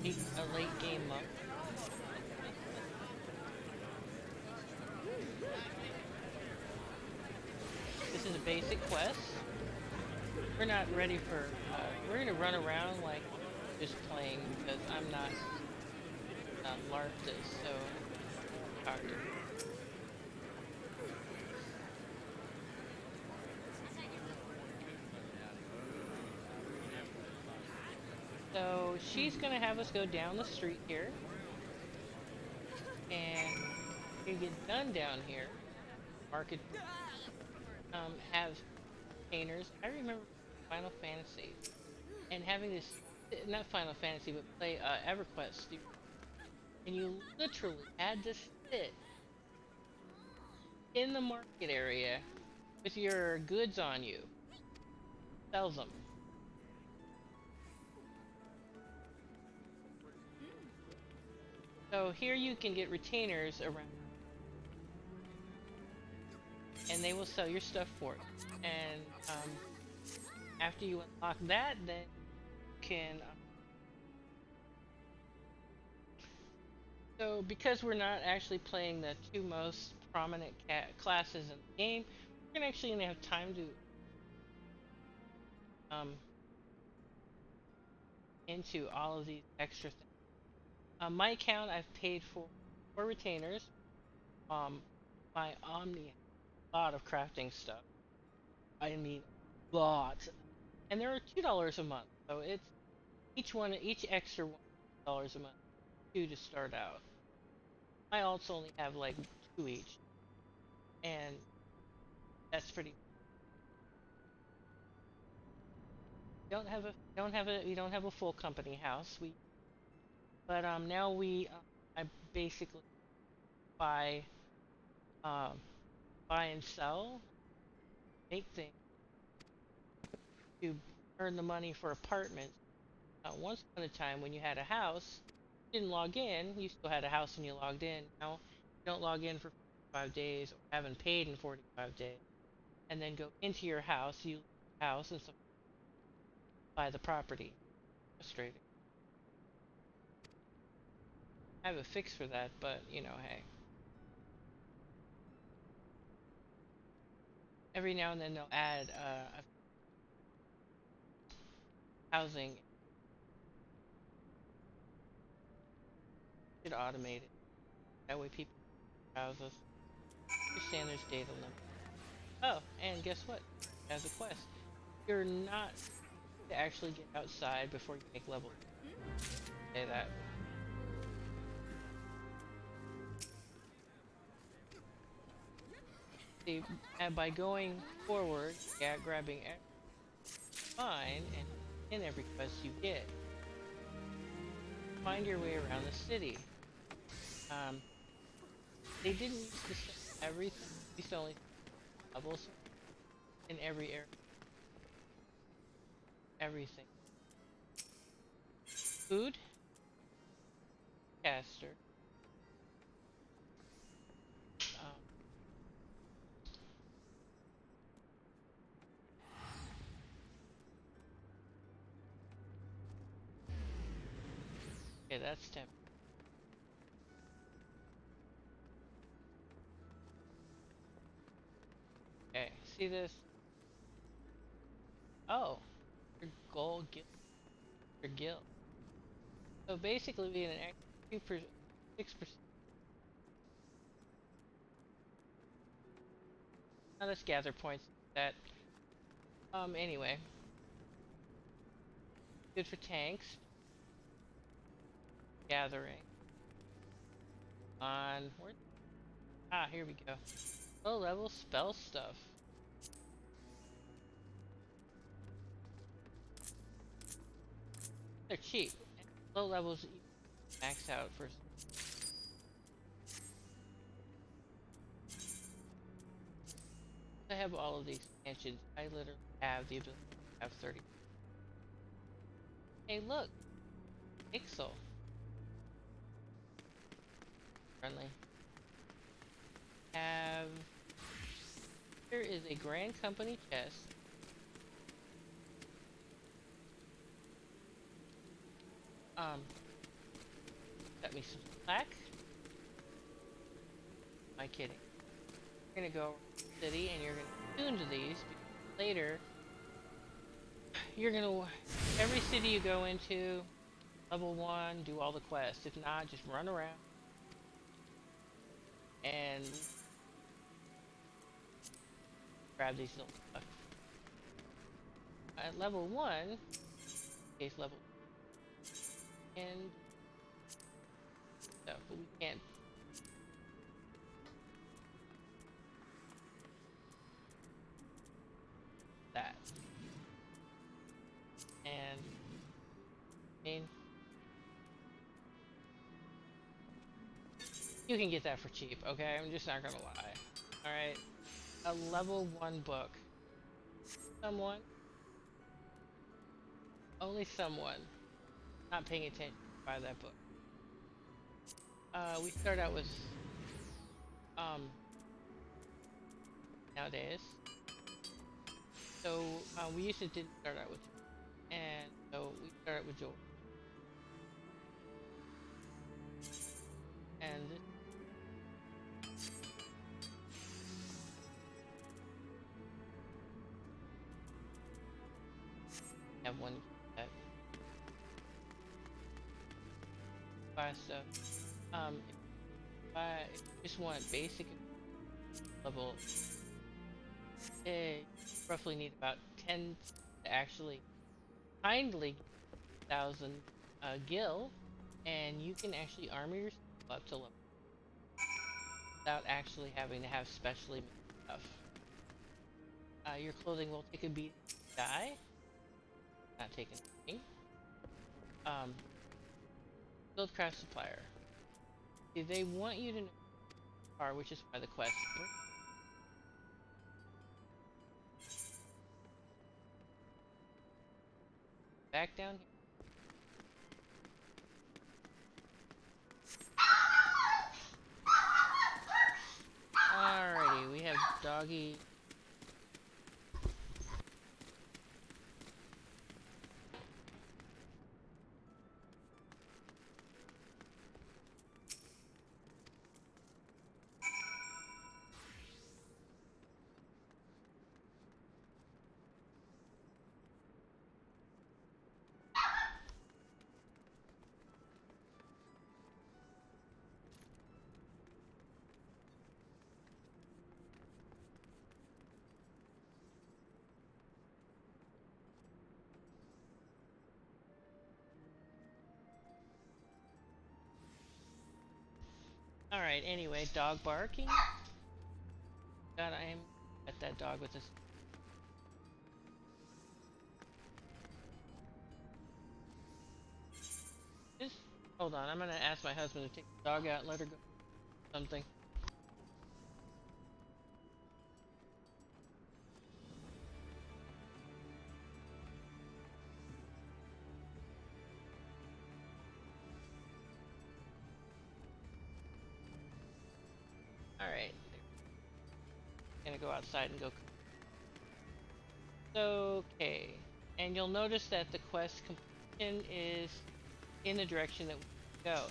a late game monk. This is a basic quest. We're not ready for. We're gonna run around like just playing because I'm not LARP this, so doctor. So she's gonna have us go down the street here, and when you get done down here, market have painters. I remember Final Fantasy and having this, not Final Fantasy, but play EverQuest, and you literally had to sit in the market area with your goods on you, sells them. So here you can get retainers around, and they will sell your stuff for it. And after you unlock that, then you can. So because we're not actually playing the two most prominent classes in the game, we're actually gonna have time to into all of these extra things. On my account, I've paid for 4 retainers. My Omni, a lot of crafting stuff. I mean, lots, and they're $2 a month. So it's each extra $1 a month, 2 to start out. My alts only have like 2 each, and that's pretty. We don't have a full company house. But now I basically buy buy and sell. make things to earn the money for apartments. Once upon a time, when you had a house, you didn't log in, you still had a house when you logged in. Now, you don't log in for 45 days or haven't paid in 45 days, and then go into your house, you leave your house, and so buy the property. Frustrating. I have a fix for that, but you know, hey. Every now and then they'll add a housing. Should automate it. That way people browse us. Understand there's data limit. Oh, and guess what? As a quest, you're not to actually get outside before you make level. Say that. See, and by going forward, yeah, grabbing fine, and in every quest you get, find your way around the city. They didn't used to say everything. They used to only levels in every area. Everything. Food, caster. Um, okay, that's 10. Okay, see this? Oh, your gold guild. Your guild. So basically, we get an extra 6%. Now let's gather points. That. Anyway, good for tanks. Gathering. On where? Ah, here we go. Low level spell stuff. They're cheap. Low levels max out for. I have all of the expansions. I literally have the ability to have 30. Hey, look, Pixel. Friendly. Have. Here is a Grand Company chest. Got me some slack. Am I kidding? You're gonna go to the city and you're gonna tune to these because later you're gonna every city you go into, level 1, do all the quests. If not, just run around and grab these little stuff. At level 1, case level and stuff, but we can't. That. And I mean, you can get that for cheap, okay? I'm just not gonna lie. Alright. A level 1 book. Someone, only someone not paying attention buy that book. We start out with nowadays. So we used to didn't start out with, and so we started with Joel. And this have one that buy stuff. If you just want basic level, you roughly need about 10 to actually kindly 1,000 gil, and you can actually armor yourself up to level without actually having to have specially made stuff. Your clothing will take a beat, die. Not taking anything. Build craft supplier. See, they want you to know, which is why the quest. back down here. Alrighty, we have doggy. Alright, anyway, dog barking. God, I am at that dog with this. Just hold on, I'm gonna ask my husband to take the dog out and let her go. Something. Alright. Gonna go outside and go. Okay. And you'll notice that the quest completion is in the direction that we go.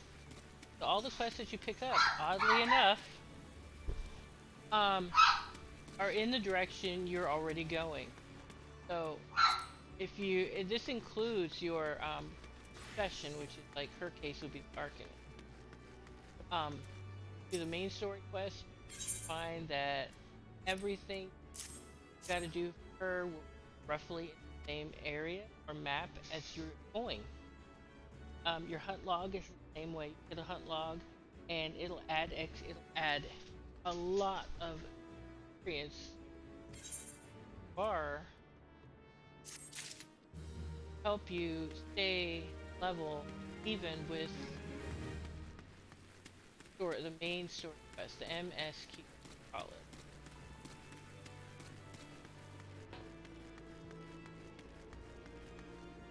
So all the quests that you pick up, oddly enough, are in the direction you're already going. So if you, this includes your session, which is like her case would be Arkin. Do the main story quest, find that everything you got to do for her will roughly in the same area or map as you're going. Your hunt log is the same way. You get a hunt log, and it'll add a lot of experience or help you stay level even with the main story quest, the MSQ call it.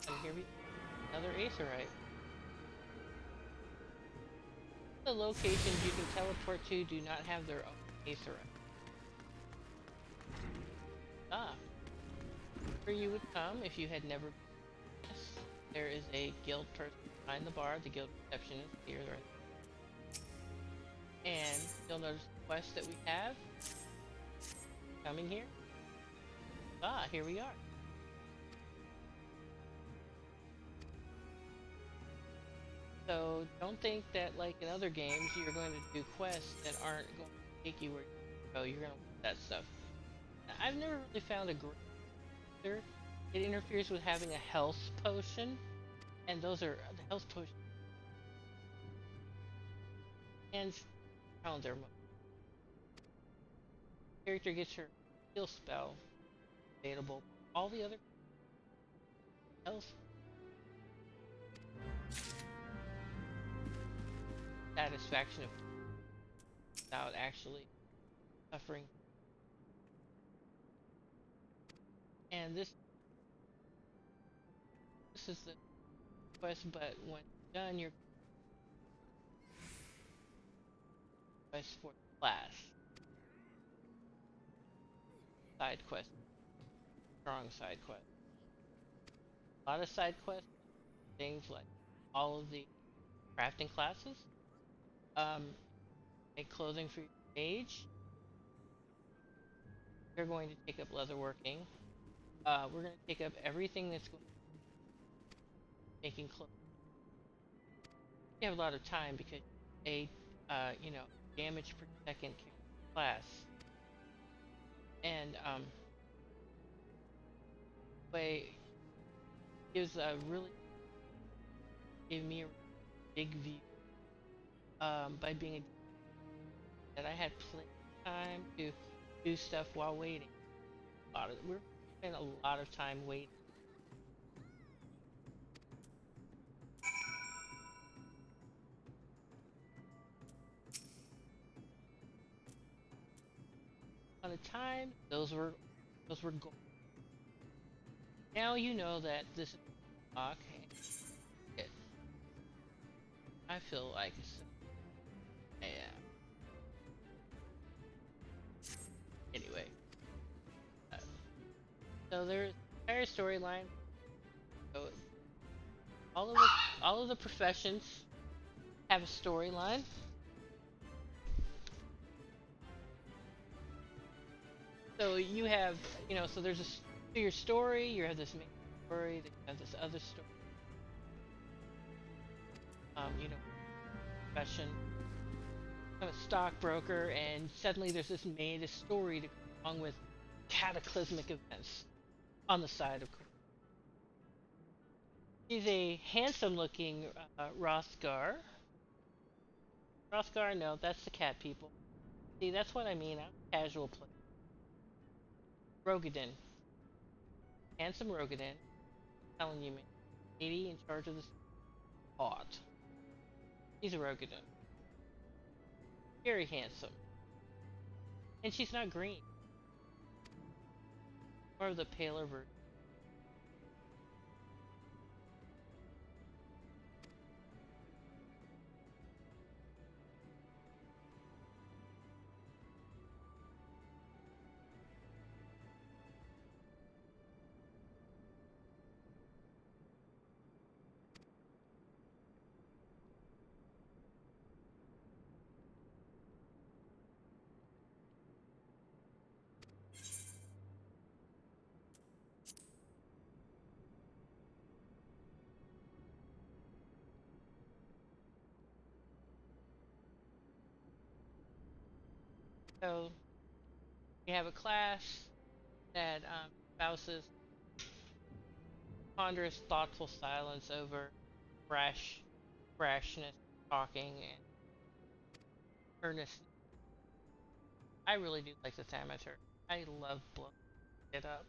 And here we another aetherite. The locations you can teleport to do not have their own aetherite. Where you would come if you had never been. There is a guild person behind the bar, the guild receptionist here, right? And you'll notice the quest that we have coming here. Here we are. So don't think that like in other games you're going to do quests that aren't going to take you where you go. You're going to want that stuff. I've never really found a great answer. It interferes with having a health potion, and those are the health potion and around their character gets her heal spell available. All the other health satisfaction of without actually suffering. And this is the quest, but when done, your quest for the class side quest, strong side quest. A lot of side quests, things like all of the crafting classes, make clothing for your mage. You're going to take up leatherworking. We're going to take up everything that's going to making clothes. You have a lot of time because damage per second class, and way gives a really gave me a big view by being a that I had plenty of time to do stuff while waiting. We spent a lot of time waiting. On a time, those were gold. Now you know that this is talk. It, I feel like yeah. Anyway, uh, so there's entire storyline. So all of the all of the professions have a storyline. So you have, so there's so your story. You have this main story. Then you have this other story. Profession. I'm a stockbroker, and suddenly there's this story to go along with cataclysmic events on the side, of course. He's a handsome-looking Rothgar. Rothgar, no, that's the cat people. See, that's what I mean. I'm a casual player. Rogadin. Handsome Rogadin. I'm telling you, man. Lady in charge of the spot. He's a Rogadin. Very handsome. And she's not green. More of the paler version. So, you have a class that espouses ponderous, thoughtful silence over brashness, talking, and earnestness. I really do like this amateur. I love blowing it up.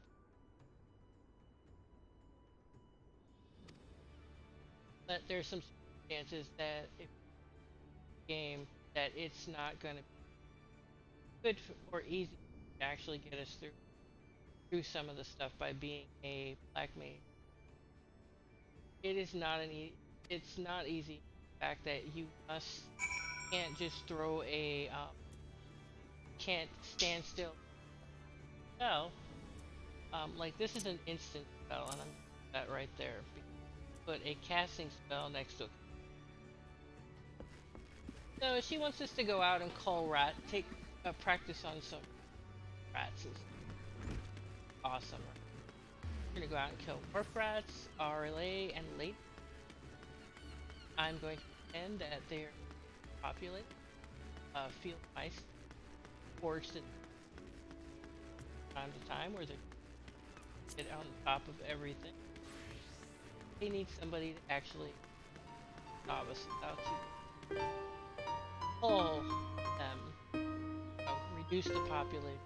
But there's some circumstances that if game that it's not going to be good or easy to actually get us through some of the stuff by being a black mage. It is not it's not easy. The fact that you can't just throw can't stand still spell. Like this is an instant spell, and I'm that right there. Put a casting spell next to it. So she wants us to go out and take practice on some rats. Is awesome. We're gonna go out and kill Morph Rats, RLA, and Late. I'm going to pretend that they're populated. Field mice, forged at time to time, where they get on top of everything. They need somebody to actually novice out to pull them, reduce the population.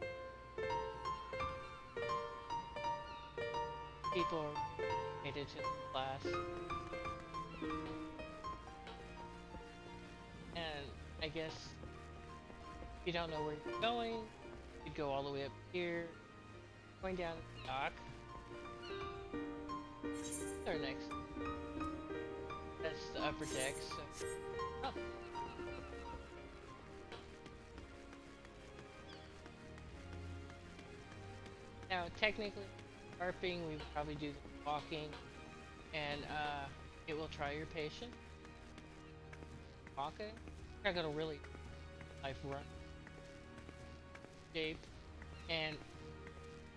People are related to the class. And I guess if you don't know where you're going, you could go all the way up here, going down the dock. Our next. That's the upper deck, so. Oh. Now, technically, harping, we would probably do the walking, and it will try your patience. Walking, you're not gonna really life run shape, and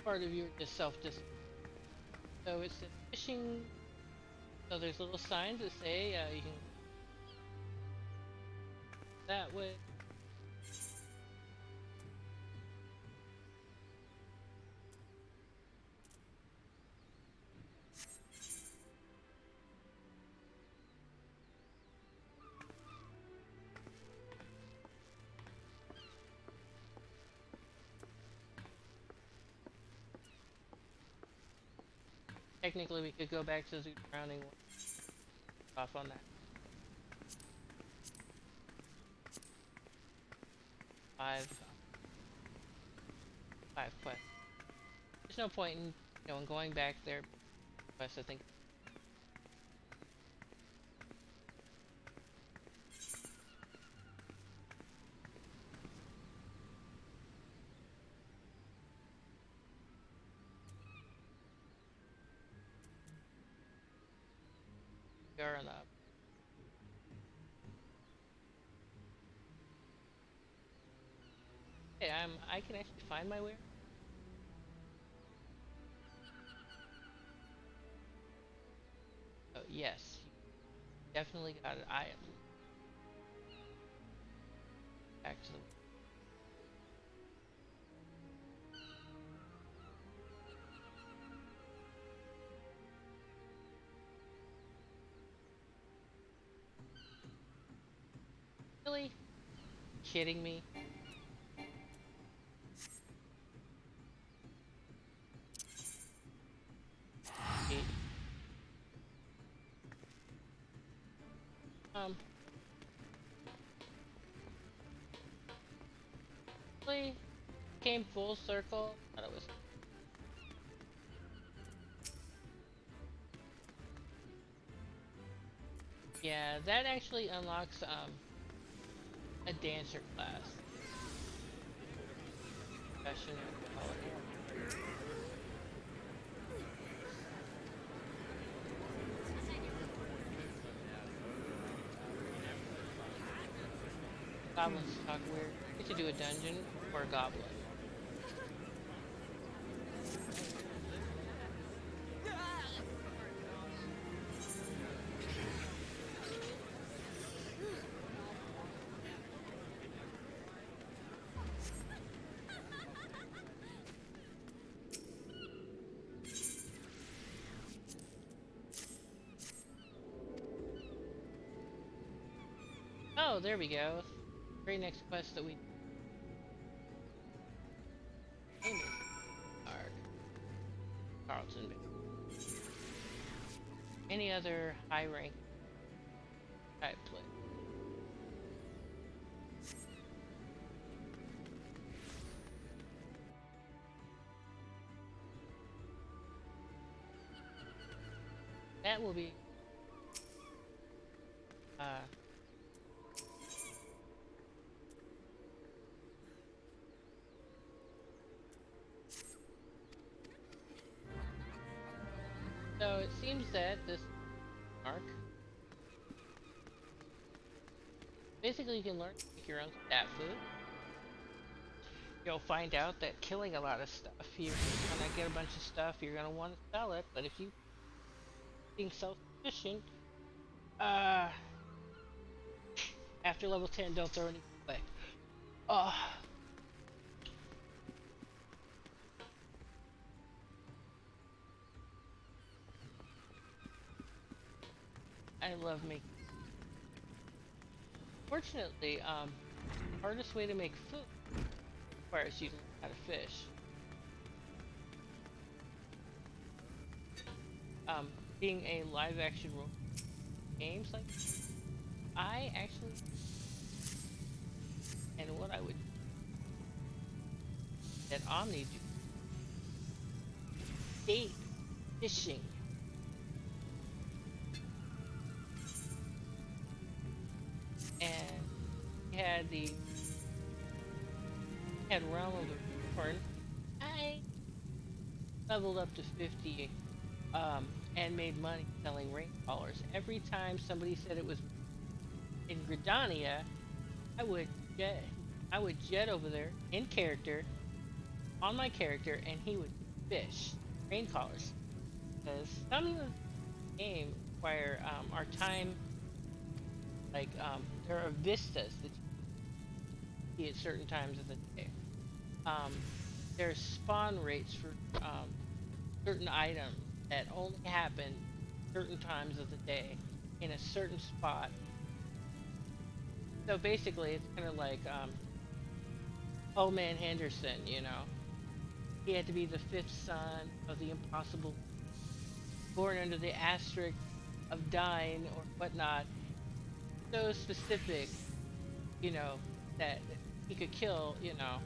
part of your just self-discipline. So it's the fishing. So there's little signs that say you can that way. Technically, we could go back to the surrounding one. Off on that. 5 quests. There's no point in in going back there. Quest, I think. We are on the okay, I can actually find my way. Oh yes, you definitely got it. I am back to the really kidding me. It, um, really came full circle. Thought it was yeah. That actually unlocks a dancer class. Professional. Goblins talk weird. Get to do a dungeon for a goblin. Oh, there we go. Very next quest that we name is Arg Carlton. Any other high rank type play? That will be uh so it seems that this arc basically you can learn to make your own stat food. You'll find out that killing a lot of stuff, you're gonna get a bunch of stuff, you're gonna want to sell it, but if you being self-sufficient, uh after level 10 don't throw anything away. Oh, I love making. Fortunately, hardest way to make food requires you to learn how to fish. Um, Being a live action role games like I actually and what I would that Omni do bait fishing and we had the had Realm of the Reborn. I leveled up to 50 and made money selling rain collars. Every time somebody said it was in Gridania, I would jet I would jet over there in character on my character and he would fish rain collars. Because some of the game require our time like there are vistas that you see at certain times of the day. Um, there's spawn rates for certain items that only happen certain times of the day in a certain spot. So basically, it's kind of like Old Man Henderson, you know. He had to be the fifth son of the impossible, born under the asterisk of dying or whatnot. So specific, you know, that he could kill, you know,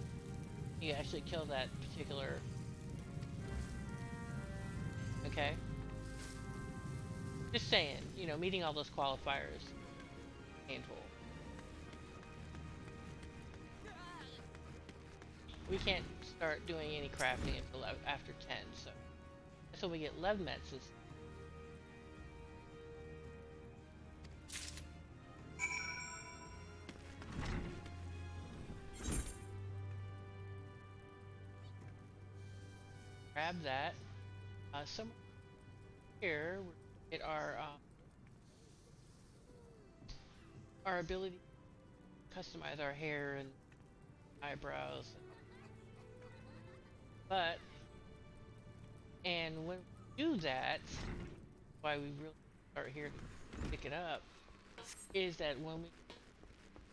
he could actually kill that particular. Okay? Just saying, you know, meeting all those qualifiers painful. We can't start doing any crafting until after 10, so that's when we get Levmets. grab that. Somewhere here, we get our ability to customize our hair and eyebrows. But and when we do that, why we really start here to pick it up is that when we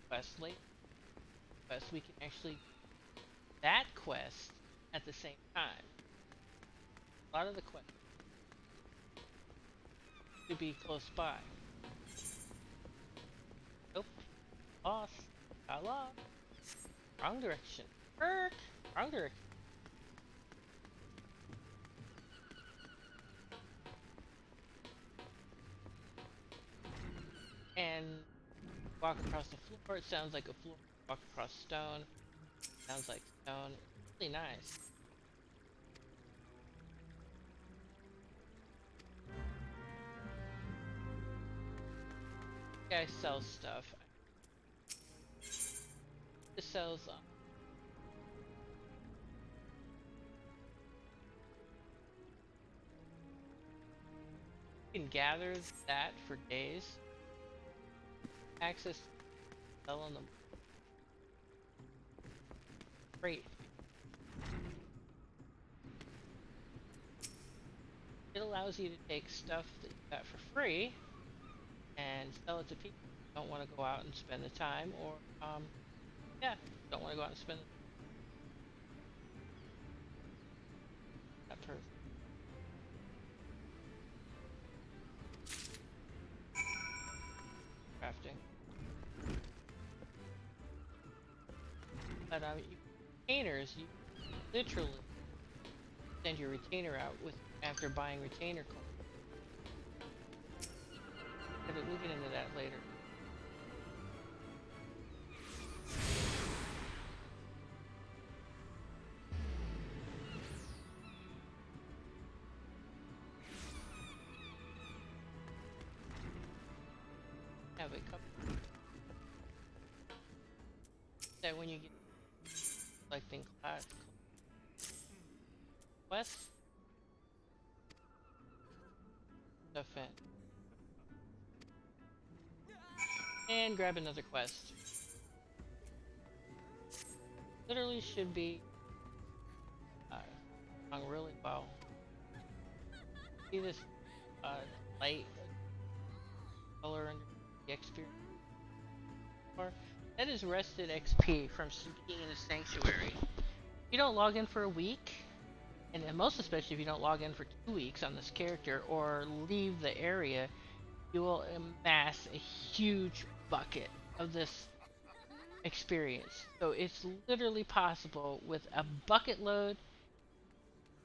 quest late quest, we can actually do that quest at the same time. A lot of the quests should be close by. Nope, lost. Got lost. Wrong direction. Kirk! Wrong direction. And walk across the floor, it sounds like a floor. Walk across stone, sounds like stone. Really nice. Guy sells stuff. It sells you can gather that for days. Access to sell on the great. It allows you to take stuff that you got for free and sell it to people who don't want to go out and spend the time, or yeah, don't want to go out and spend that person. Crafting. But retainers, you literally send your retainer out with after buying retainer coins. We'll get into that later. Have a couple that when you get selecting class quests stuff in and grab another quest. Literally should be on really well. See this light color under the experience bar? That is rested XP from being in a sanctuary. If you don't log in for a week, and most especially if you don't log in for 2 weeks on this character or leave the area, you will amass a huge bucket of this experience. So it's literally possible with a bucket load,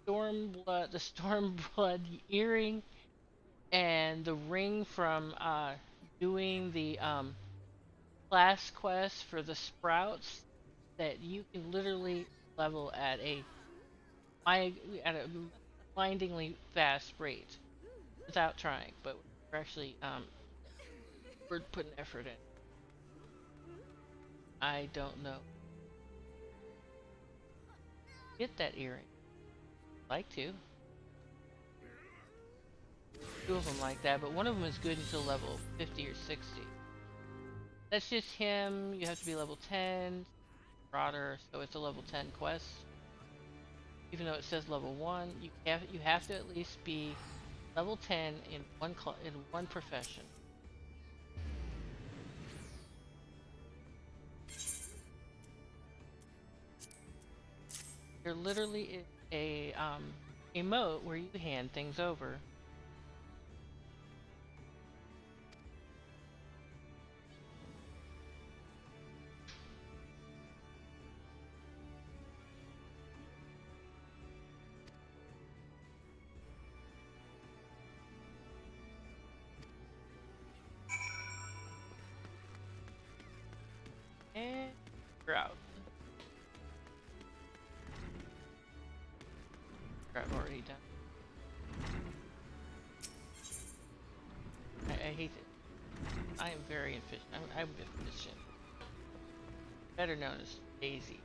the Stormblood earring, and the ring from doing the class quest for the sprouts, that you can literally level at a blindingly fast rate without trying. But we're actually we're putting effort in. I don't know. Get that earring. I'd like to. 2 of them like that, but one of them is good until level 50 or 60. That's just him. You have to be level 10. Broader, so it's a level 10 quest. Even though it says level 1, you have to at least be level 10 in one profession. There literally is a emote where you hand things over. And you're out. I've already done. I hate it. I am very efficient. I'm efficient. Better known as Daisy.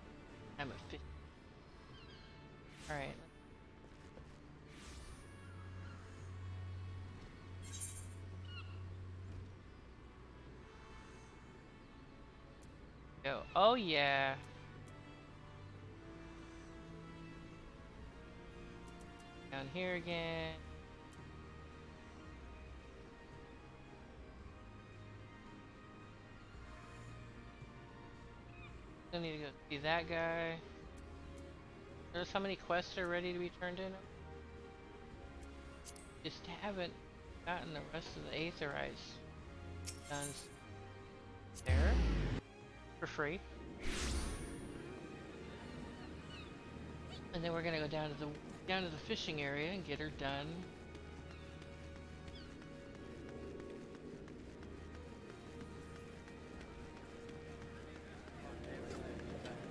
I'm efficient. Alright. go. Oh yeah. Down here again. Still need to go see that guy. Notice how many quests are ready to be turned in? Just haven't gotten the rest of the Aetherites done there for free. And then we're gonna go down to the fishing area and get her done.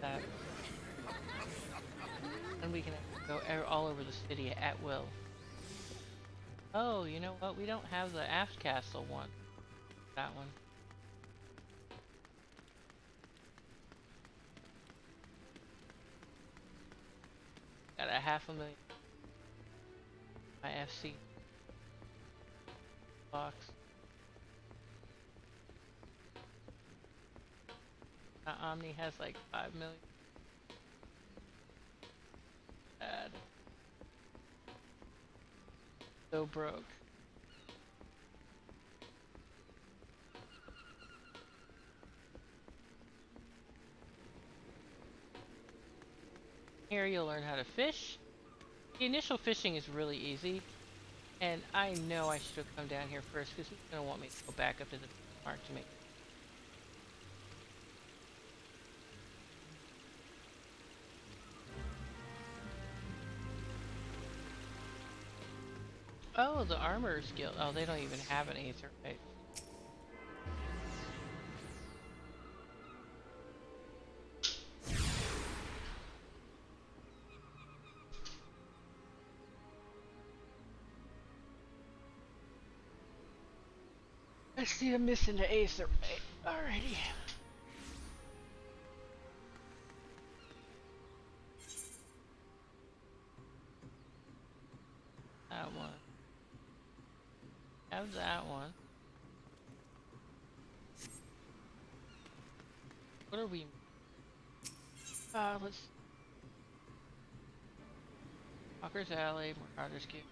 That. And we can go all over the city at will. Oh, you know what? We don't have the aft castle one. That one. Got a 500,000. My FC box. Omni has like 5 million. Bad. So broke. Here you'll learn how to fish. The initial fishing is really easy. And I know I should have come down here first because he's going to want me to go back up to the mark to make. Oh, the Armorers Guild. Oh, they don't even have an Aether, right? I see I'm missing the Aether, right? Alrighty. That one. Have that one. What are we? Let's. Walker's Alley, Marauder's Guild,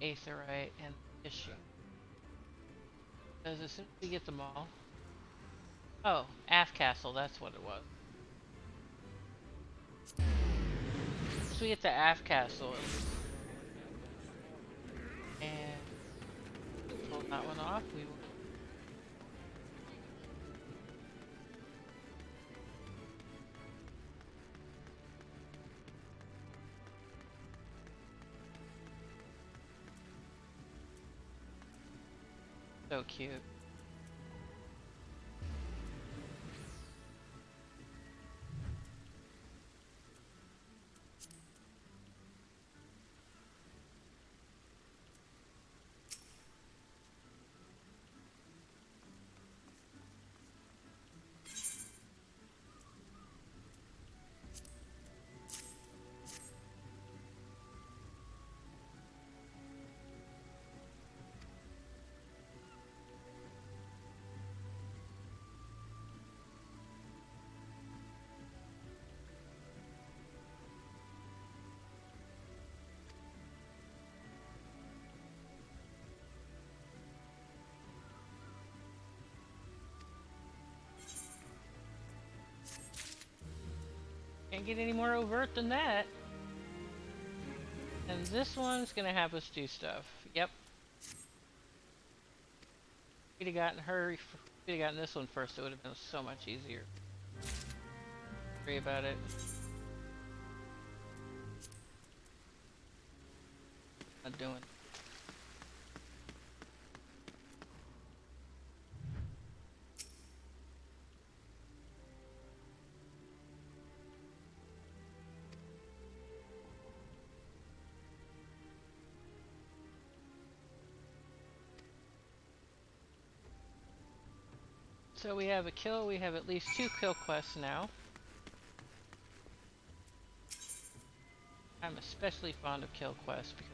Aetherite, and fishing. Because as soon as we get them all. Oh, Aft Castle, that's what it was. Once we get to Aft Castle, and pull that one off, we will. So cute. Can't get any more overt than that. And this one's gonna have us do stuff. Yep. If we'd have gotten her, if we'd have gotten this one first, it would have been so much easier. Worry about it. Not doing. So we have a kill, we have at least 2 kill quests now. I'm especially fond of kill quests because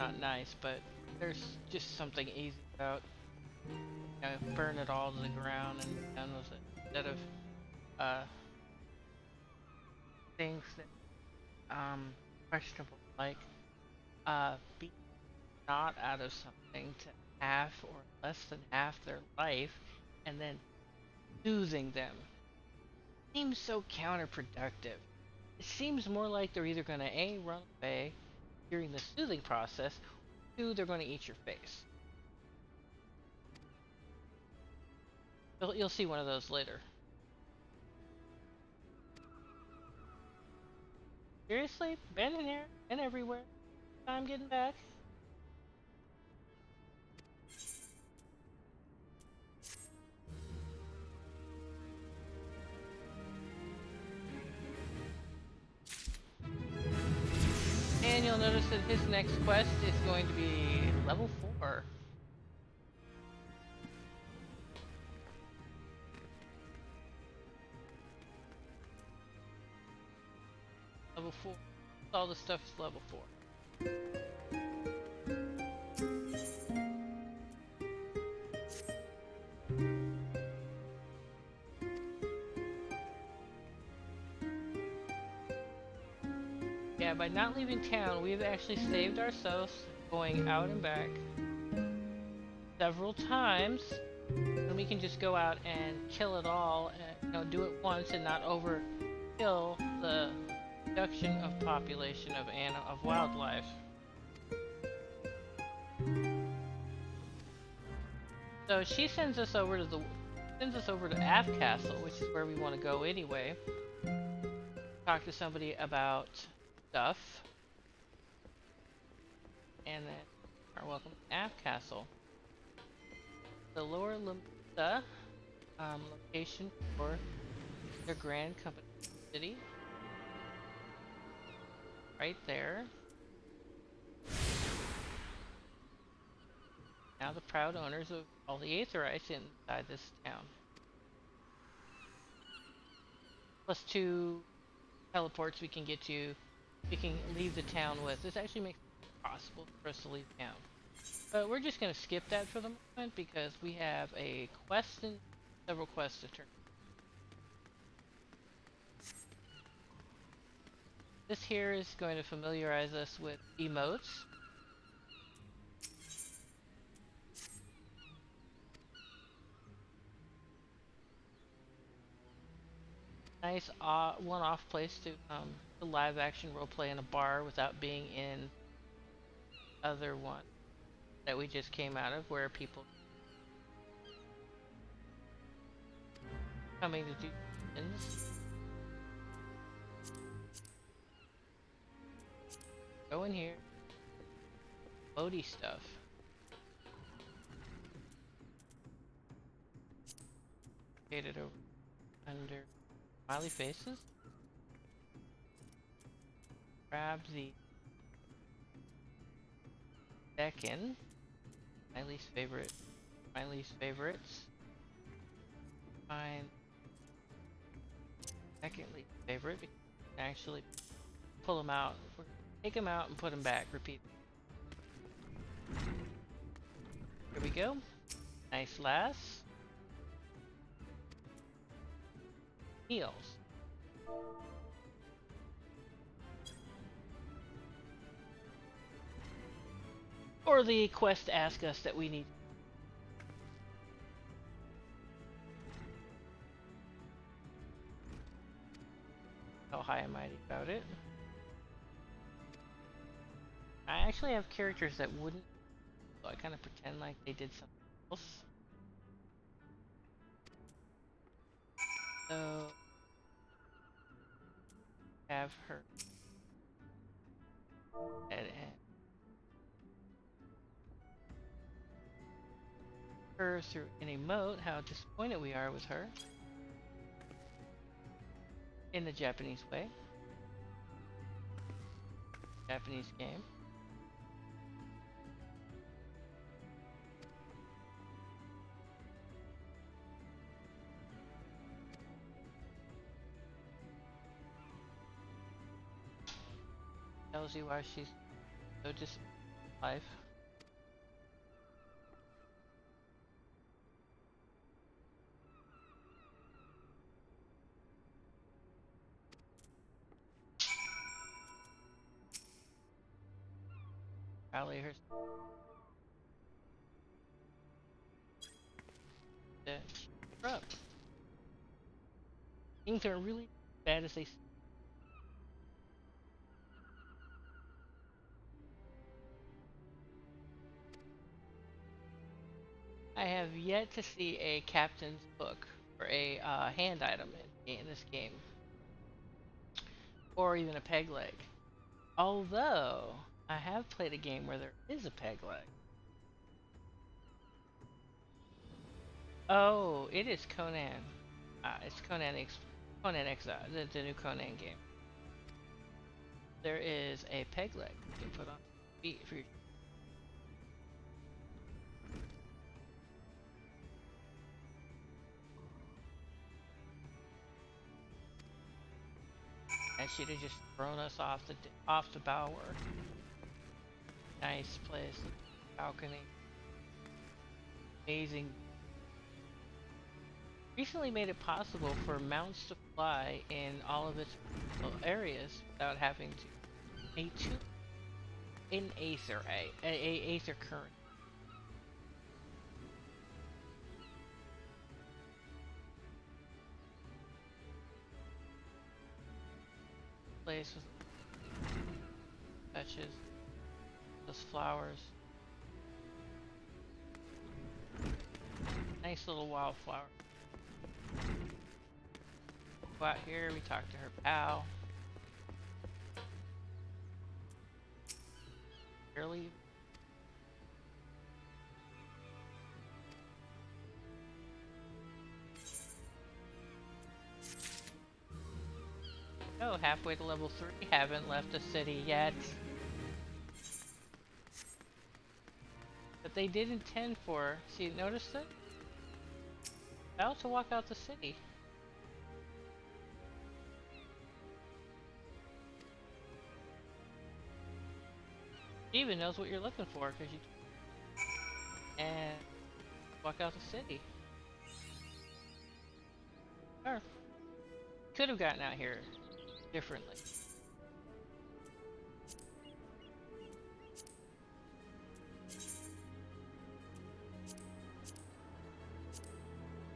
not nice, but there's just something easy about, burn it all to the ground and be done with it instead of things that questionable, like being not out of something to half or less than half their life and then soothing them. Seems so counterproductive. It seems more like they're either going to A, run away during the soothing process, or 2, they're going to eat your face. You'll see one of those later. Seriously? Been in here? Been everywhere? Time getting back? And you'll notice that his next quest is going to be level 4. Level 4. All the stuff is level 4. Yeah, by not leaving town, we've actually saved ourselves going out and back several times, and we can just go out and kill it all, and do it once and not overkill the reduction of population of wildlife. So she sends us over to Ave Castle, which is where we want to go anyway. Talk to somebody about stuff, and then are welcome to Ave Castle. The Lower Limita location for their Grand Company City. Right there. Now the proud owners of all the Aetherites inside this town. Plus 2 teleports we can get to. We can leave the town with. This actually makes it possible for us to leave town. But we're just going to skip that for the moment because we have a quest and several quests to turn. This here is going to familiarize us with emotes. Nice one-off place to live action roleplay in a bar without being in other one that we just came out of, where people coming to do things. Go in here. Bodhi stuff. Get it over under smiley faces. Grab the second. My least favorite. My least favorites. Find second least favorite because you can actually pull them out. Take them out and put them back. Repeat. Here we go. Nice lass. Meals. Or the quest asks us that we need. How high am I about it? I actually have characters that wouldn't, so I kind of pretend like they did something else. So have her and her through an emote how disappointed we are with her in the Japanese way. Japanese game. Tells you why she's so disappointed. life. Rally her. Up. Things are really bad as they. I have yet to see a captain's book or a hand item in this game, or even a peg leg. Although I have played a game where there is a peg leg. Oh, it is Conan. It's Conan Exile, the new Conan game. There is a peg leg you can put on your feet for your. And she'd have just thrown us off the bower. Nice place, balcony, amazing. Recently made it possible for mounts to fly in all of its areas without having to an Aether, a Aether current. Place with touches, those flowers. Nice little wildflower. Go out here, we talk to her pal. Barely. Oh, halfway to level 3, haven't left the city yet. But they did intend for, see, notice that? About to walk out the city. She even knows what you're looking for, because you... And... walk out the city. Sure. Could have gotten out here differently.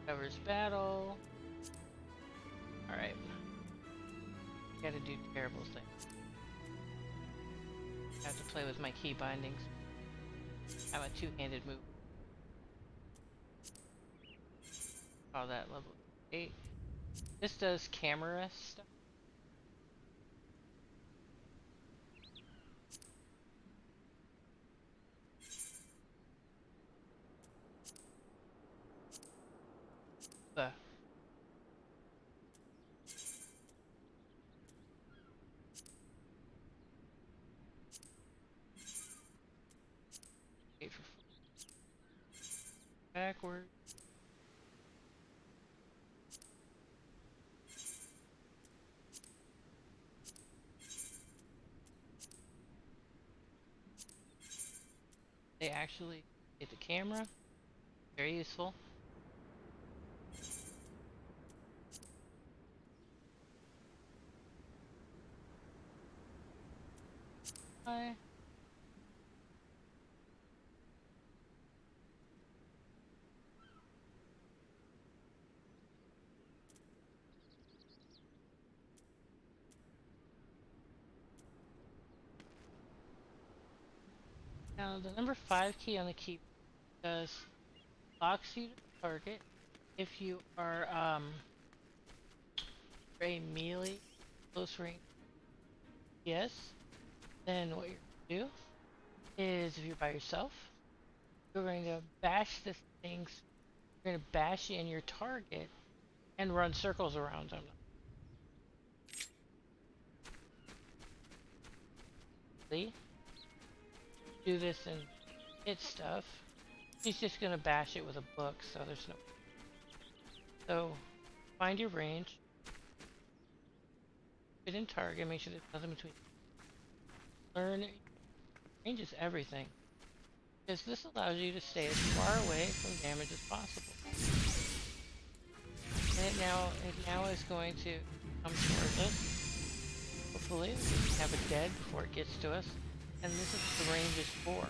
Covers battle. Alright. Gotta do terrible things. I have to play with my key bindings. I'm a two-handed move. Call that level 8. This does camera stuff. Wait for backward. They actually hit the camera. Very useful. Hi. Now the number 5 key on the key does locks you to the target if you are a melee close range. Yes. Then what you're gonna do is if you're by yourself, you're going to bash this thing. You're going to bash in your target and run circles around them. See? Do this and hit stuff. She's just going to bash it with a book, so there's no... So, find your range. Fit in target, make sure there's nothing between. Learn Changes everything. Because this allows you to stay as far away from damage as possible. And it now is going to come towards us. Hopefully, we can have it dead before it gets to us. And this is what the range is for.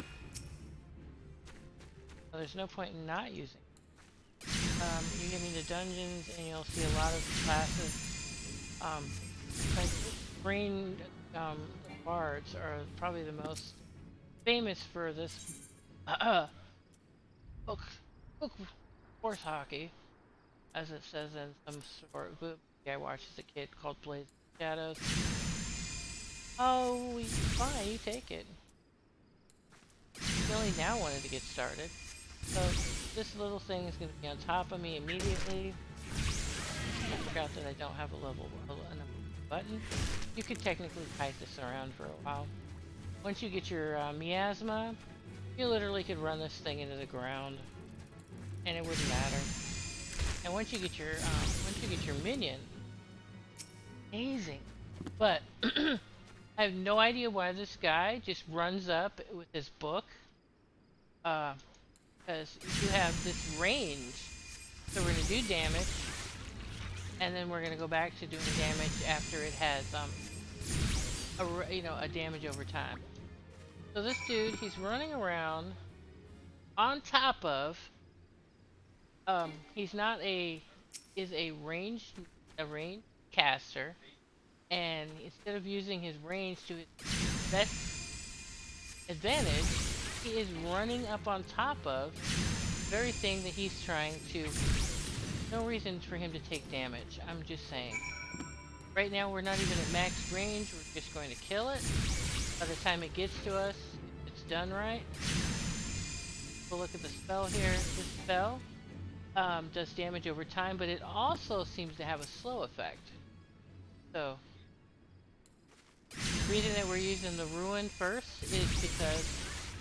So there's no point in not using it. You get into dungeons and you'll see a lot of classes. Like brain bards are probably the most famous for this book horse hockey, as it says in some sort of movie I watched as a kid called Blazing Shadows. Oh, fine, you take it. You only now wanted to get started. So this little thing is going to be on top of me immediately. I forgot that I don't have a level button. You could technically kite this around for a while. Once you get your miasma, you literally could run this thing into the ground, and it wouldn't matter. And once you get your minion, amazing. But I have no idea why this guy just runs up with his book. Because you have this range, so we're gonna do damage, and then we're gonna go back to doing damage after it has a damage over time. So this dude, he's running around on top of is a ranged caster, and instead of using his range to his best advantage, he is running up on top of the very thing that he's trying to. No reason for him to take damage. I'm just saying. Right now we're not even at max range, we're just going to kill it. By the time it gets to us, if it's done right. We'll look at the spell here. This spell does damage over time, but it also seems to have a slow effect. So, the reason that we're using the Ruin first is because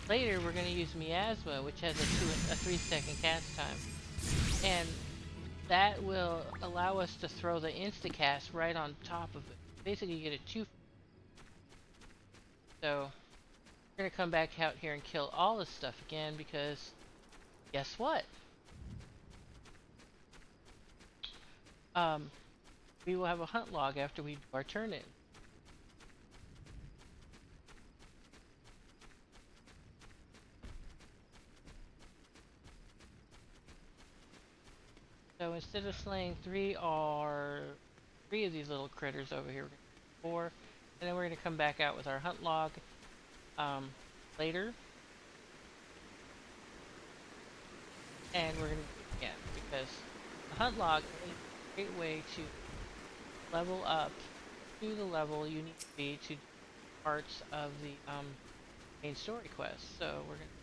later we're going to use Miasma, which has a 3-second cast time. And that will allow us to throw the insta-cast right on top of it. Basically, you get a 2. So, we're going to come back out here and kill all this stuff again because, guess what? We will have a hunt log after we do our turn in. So instead of slaying 3 of these little critters over here, we're going to do 4, and then we're going to come back out with our hunt log later. And we're going to do it again, because the hunt log is a great way to level up to the level you need to be to do parts of the main story quest. So we're going to...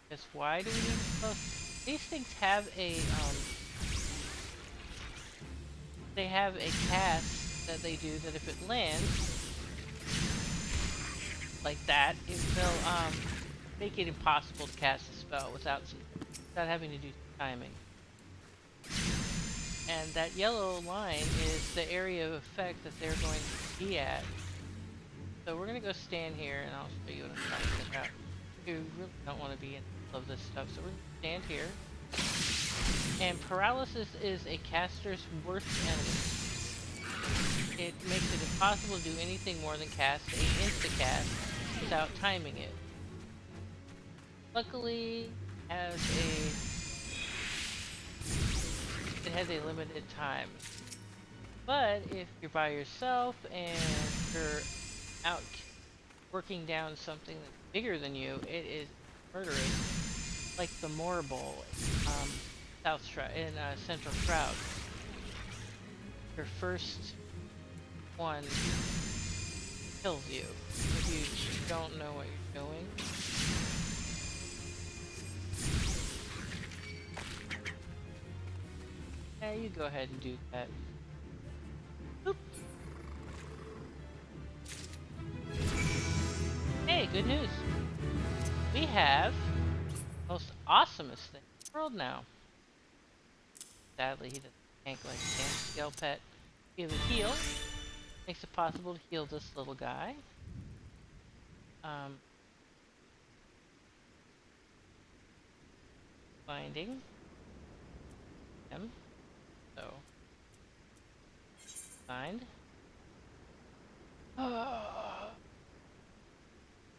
Guess why do we need to post? These things have a they have a cast that they do that if it lands like that, it will make it impossible to cast a spell without having to do timing. And that yellow line is the area of effect that they're going to be at. So we're gonna go stand here and I'll show you what I'm talking about. You really don't want to be in the middle of this stuff, so we're gonna stand here. And paralysis is a caster's worst enemy. It makes it impossible to do anything more than cast a insta-cast without timing it. Luckily, it has a limited time. But if you're by yourself and you're out working down something that's bigger than you, it is murderous. Like the Morrible in Central Shroud. Your first one kills you if you don't know what you're doing. Yeah, you go ahead and do that. Boop. Hey, good news. We have the most awesomest thing in the world now. Sadly, he doesn't tank like a scale pet. We have a heal. Makes it possible to heal this little guy. finding him. So find.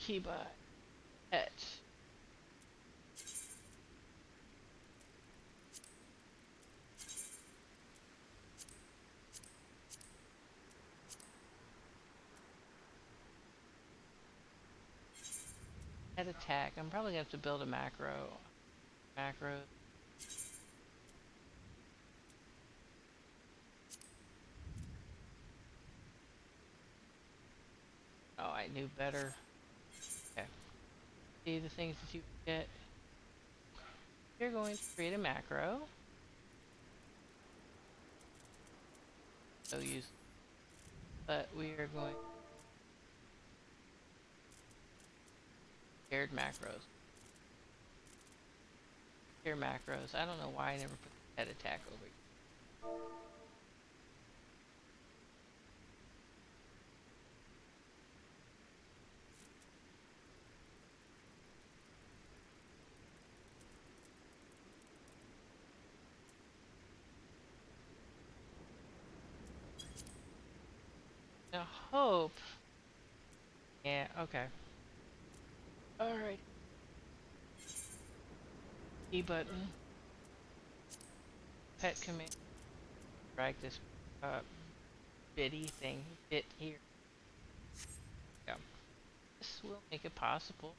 Keybind. Pet. Pet attack. I'm probably gonna have to build a macro. Macro. Oh, I knew better. Okay. See the things that you get. You're going to create a macro. So use, but we are going shared macros. Share macros. I don't know why I never put the pet attack over here. Now hope. Yeah, okay. Alright. E button. Pet command. Drag this bitty thing. Bit here. Yeah. This will make it possible.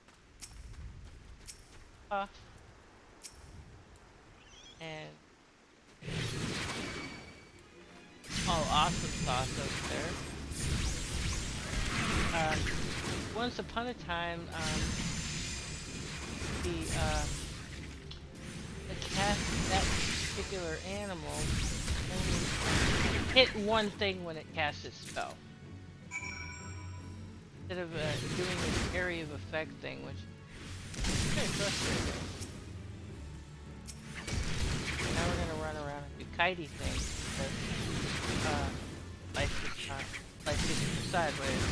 And oh, awesome sauce over there. Once upon a time, the cast that particular animal only hit one thing when it cast its spell. Instead of doing this area of effect thing, which is very frustrating. Now we're gonna run around and do kitey things because life gets sideways.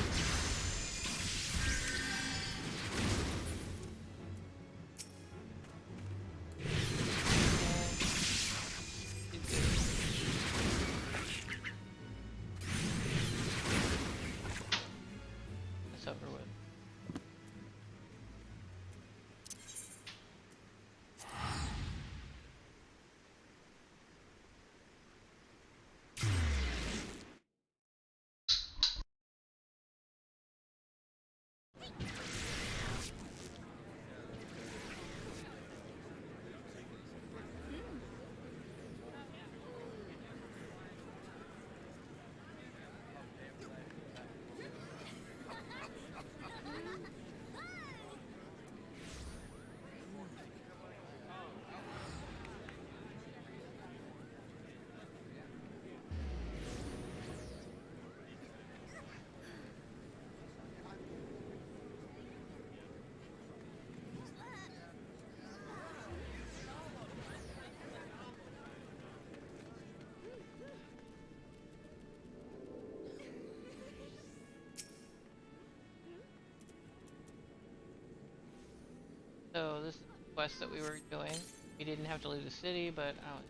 So this is the quest that we were doing. We didn't have to leave the city, but I'll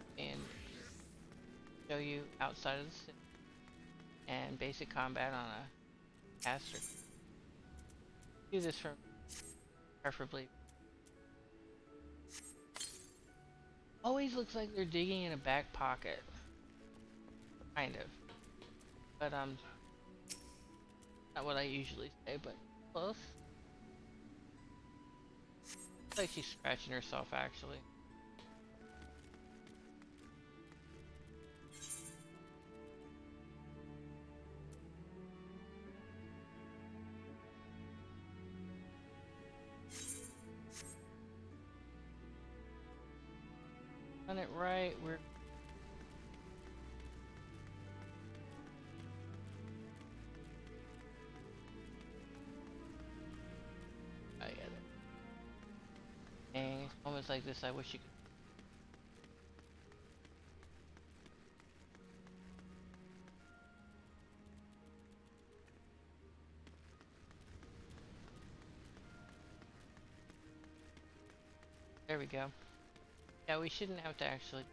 show you outside of the city and basic combat on a caster. Do this from preferably. Always looks like they're digging in a back pocket, kind of. But not what I usually say, but close. Looks like she's scratching herself actually. Done it right. We're I get it. Dang, moments like this, I wish you could. There we go. Yeah, we shouldn't have to actually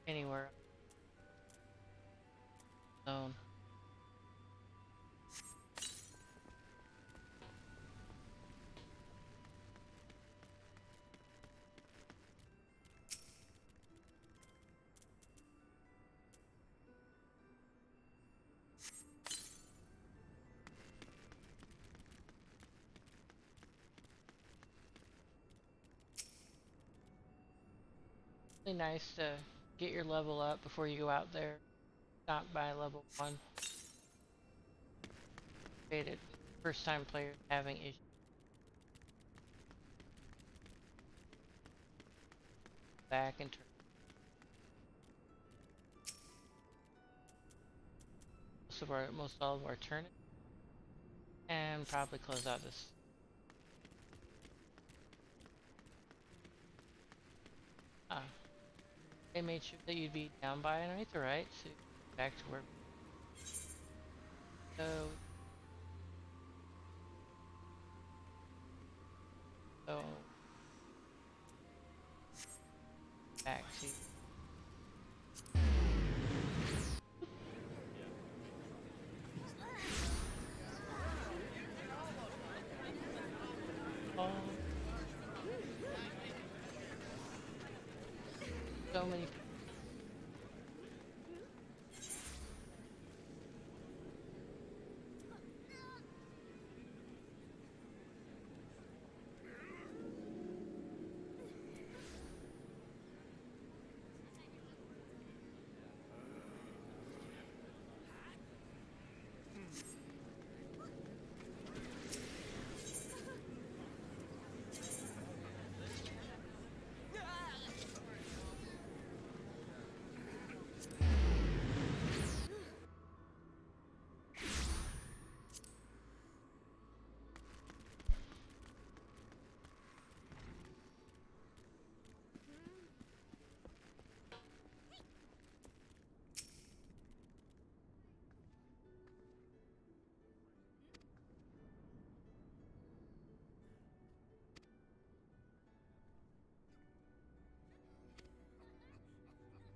anywhere zone. Really nice to get your level up before you go out there. Not by level 1. Created first time players having issues back and turn. Most all of our turn and probably close out this. They made sure that you'd be down by underneath the right, so back to where. So back to. So many people.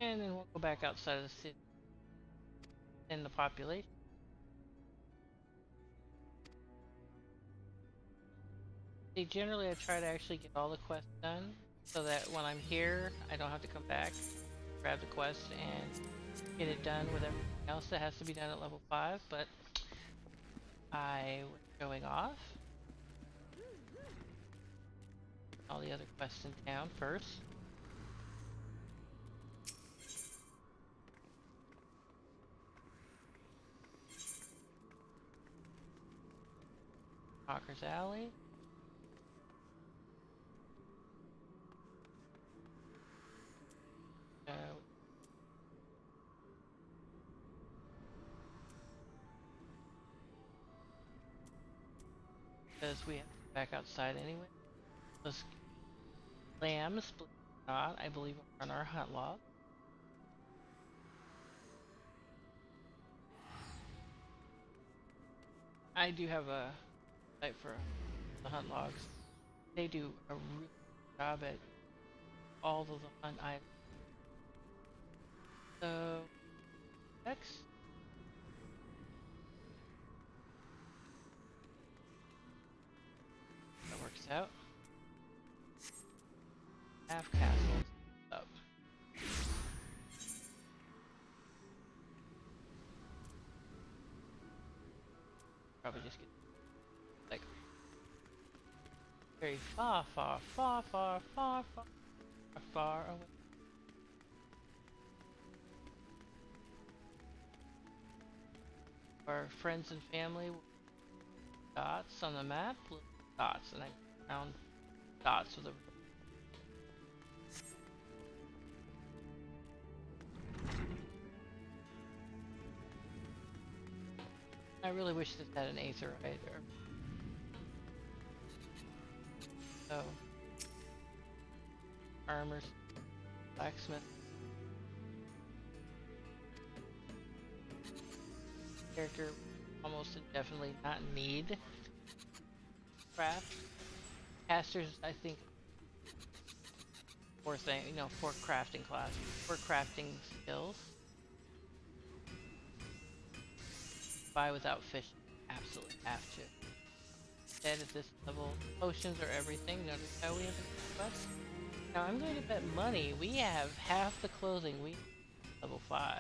And then we'll go back outside of the city and the population. Generally, I try to actually get all the quests done so that when I'm here, I don't have to come back, grab the quest, and get it done with everything else that has to be done at level 5. But I was showing off all the other quests in town first. Hawker's Alley. Because we have to go back outside anyway. Those lambs, believe it or not, I believe are on our hunt log. I do have a site for the hunt logs. They do a really good job at all of the hunt items. So, next. That works out. Half castles up. Probably just get like very far away. Our friends and family dots on the map, little dots, and I found dots with a. I really wish this had an aetherite or so. Armors, blacksmith. Character almost indefinitely not need craft. casters, I think, four thing, four crafting classes, four crafting skills. Buy without fishing. Absolutely have to. Instead, at this level, potions are everything. Notice how we have a quest. Now I'm going to bet money we have half the clothing we need level 5.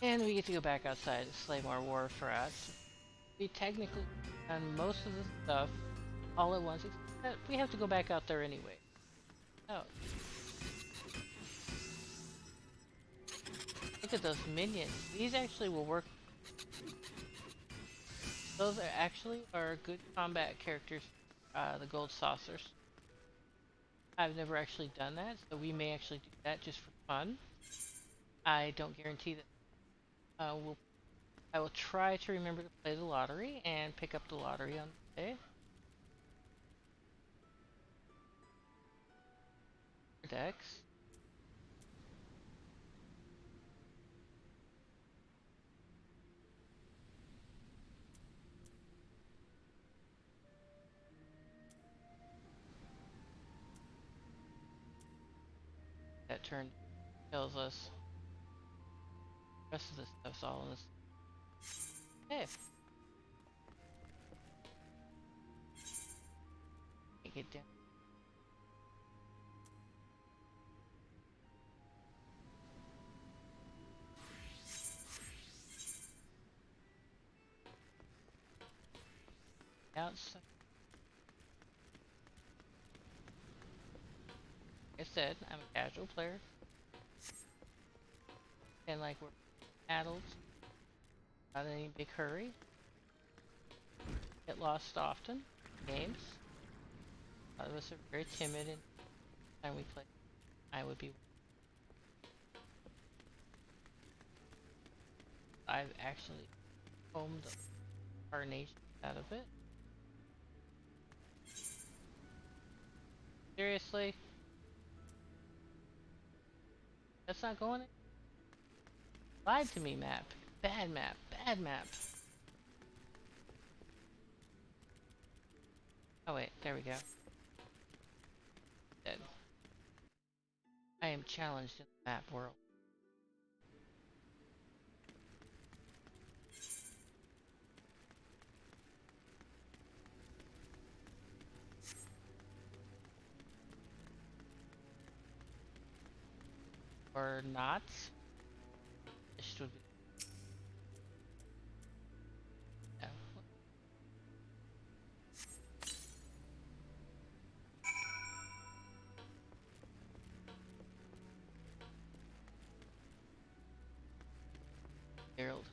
And we get to go back outside and slay more war rats. We technically done most of the stuff all at once, except that we have to go back out there anyway. Oh. Look at those minions. These actually will work. Those are actually good combat characters, the gold saucers. I've never actually done that, so we may actually do that just for fun. I don't guarantee that I will try to remember to play the lottery and pick up the lottery on the day. Decks. That turn tells us the rest of this stuff's all in this. Okay. Can't get down. Outside. Like I said, I'm a casual player. And like we're adults, not in any big hurry. Get lost often. Games. A lot of us are very timid and time we play. I would be. I've actually combed the carnation out of it. Seriously? That's not going in? Lied to me, map. Bad map. Bad map. Oh wait, there we go. Dead. I am challenged in the map world. Or not. This would be. Yeah. Gerald.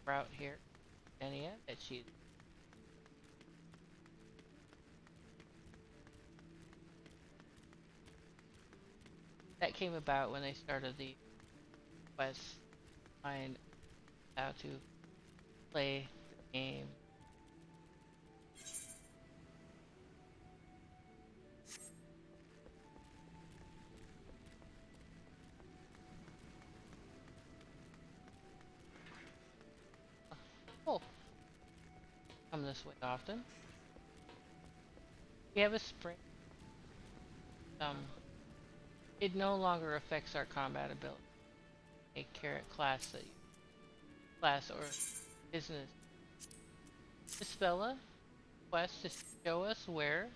Route here. Enya, that she. That came about when they started the quest find how to play the game. Oh, come this way often. We have a spring. It no longer affects our combat ability. A carrot class or business. This fella quest to show us where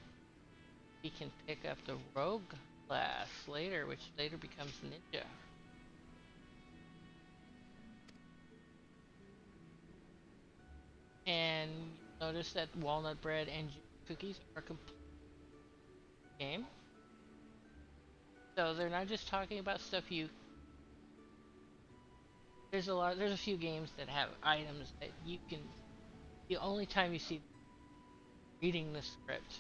we can pick up the rogue class later, which later becomes ninja. And notice that walnut bread and cookies are complete game. So they're not just talking about stuff you. There's a few games that have items that you can. The only time you see reading the script.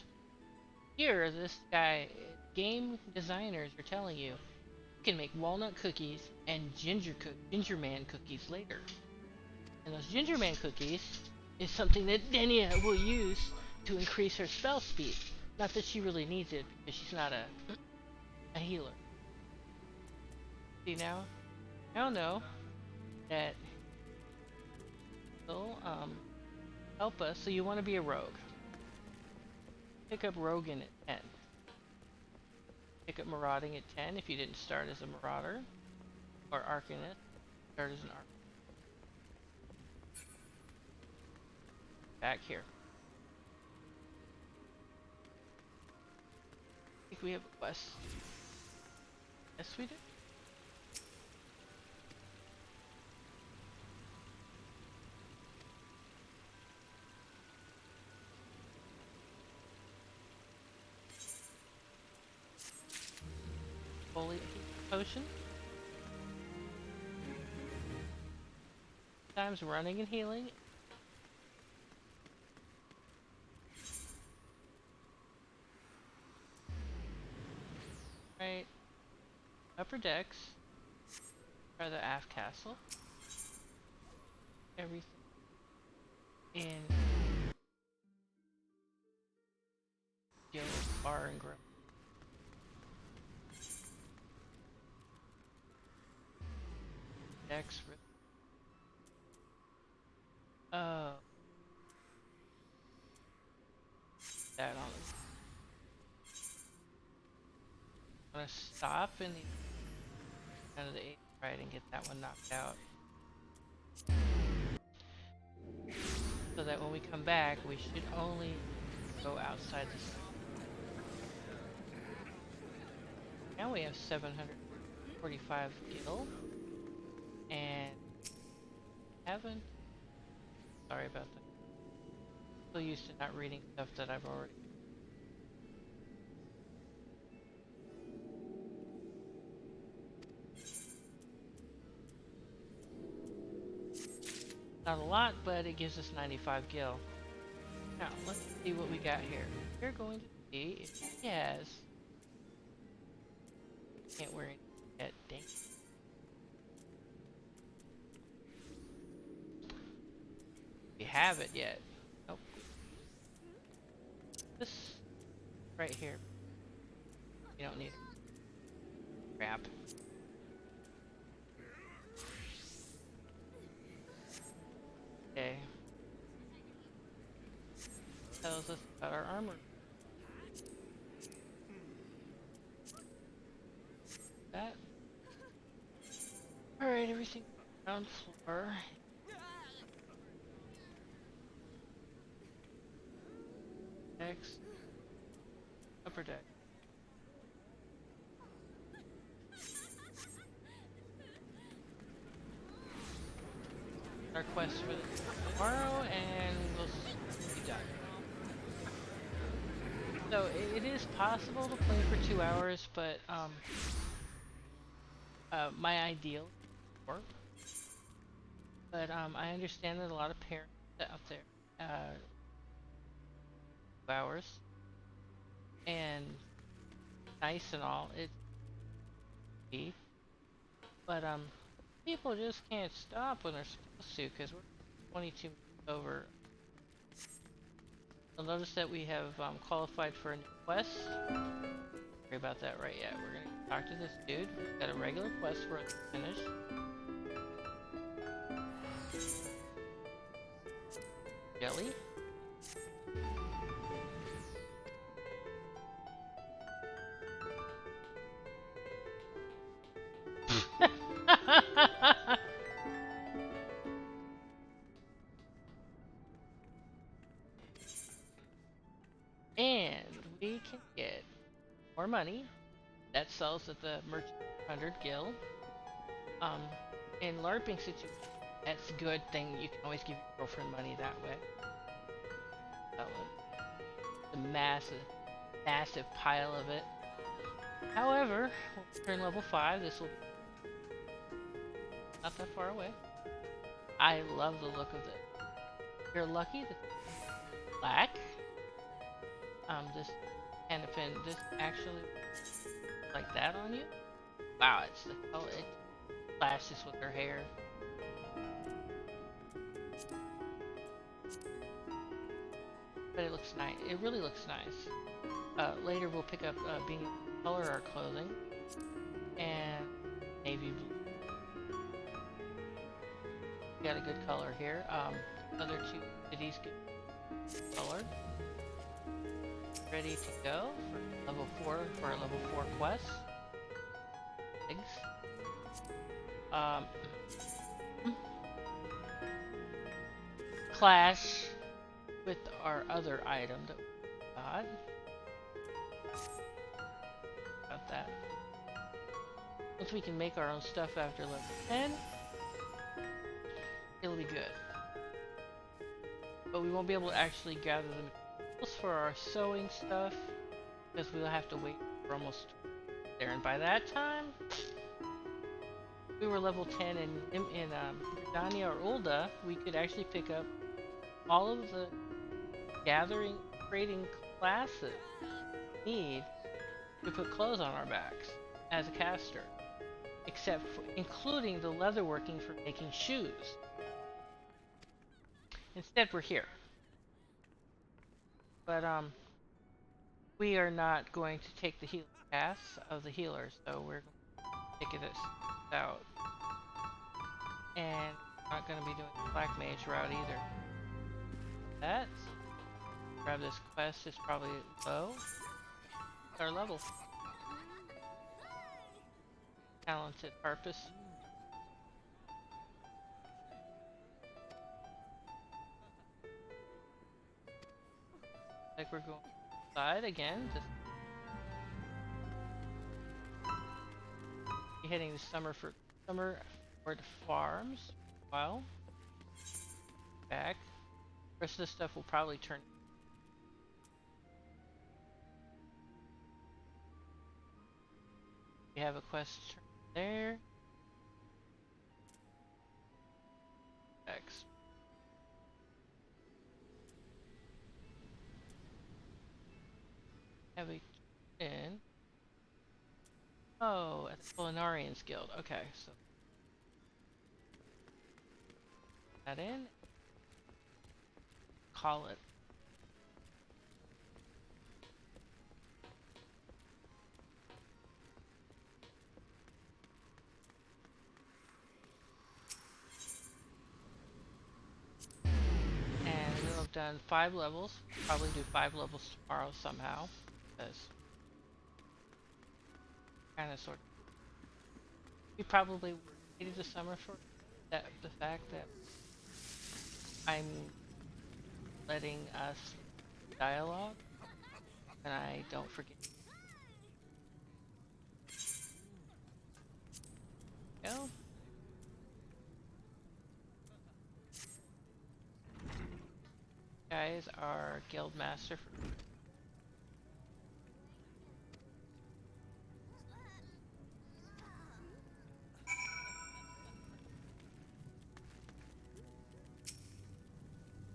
Here, this guy, game designers are telling you can make walnut cookies and ginger man cookies later. And those ginger man cookies is something that Enya will use to increase her spell speed. Not that she really needs it because she's not a healer. See now? Now know that will help us. So you want to be a rogue. Pick up roguing at 10. Pick up marauding at 10 if you didn't start as a marauder. Or arcanist. Start as an arcanist. Back here. I think we have a quest. Yes, we do. Holy potion. Times running and healing. Right. Upper decks. Or the aft castle. Everything in guild bar and grill. Decks. Oh. That on it. I'm gonna stop in the end of the 8th right and get that one knocked out. So that when we come back, we should only go outside the city. Now we have 745 gil. And haven't. Sorry about that. So used to not reading stuff that I've already. Not a lot, but it gives us 95 gil. Now, let's see what we got here. We're going to see if he has. Can't wear any yet, dang. We have it yet. Nope. This right here. You don't need it. Crap. Okay. Tells us about our armor. That. Alright, everything ground floor. Decks. Upper deck. Our quest for tomorrow, and we'll be done. So it is possible to play for 2 hours, but my ideal work. But I understand that a lot of parents out there 2 hours, and nice and all it's but people just can't stop when they're supposed to, because we're 22 minutes over. You'll notice that we have qualified for a new quest. Sorry about that right yet. We're gonna talk to this dude. We've got a regular quest for us to finish. Jelly. And we can get more money. That sells at the merchant 100 gil. In LARPing situation, that's a good thing. You can always give your girlfriend money that way. The massive pile of it. However, when we turn level 5, this will be not that far away. I love the look of this. If you're lucky, this is black. This kind of pin, this actually like that on you. Wow, it's the color. It flashes with her hair. But it looks nice. It really looks nice. Later we'll pick up being able to color our clothing, and navy blue. We got a good color here. Other two cities get color. Ready to go for level 4 for our level 4 quest. Eggs. Clash with our other item that we got. About that. Once we can make our own stuff after level 10, it'll be good. But we won't be able to actually gather the materials for our sewing stuff because we'll have to wait for almost there. And by that time, we were level 10 in Dania or Ulda, we could actually pick up all of the gathering, trading classes we need to put clothes on our backs as a caster, except for, including the leatherworking for making shoes. Instead, we're here. But we are not going to take the healing paths of the healers, so we're going to take it out. And we're not going to be doing the Black Mage route either. That. Grab this quest, it's probably low. It's our level. Talented Harpist. Like we're going inside again. Just be heading to Summerford Farms. Well, back. The rest of this stuff will probably turn. We have a quest turn there. X. Have a in. Oh, at the Culinarians Guild. Okay, so that in. Call it. And we'll have done 5 levels. Probably do 5 levels tomorrow somehow. Because kind of sort of. We probably waited the summer for that, the fact that I'm letting us dialogue and I don't forget. Go. Guys are guild master for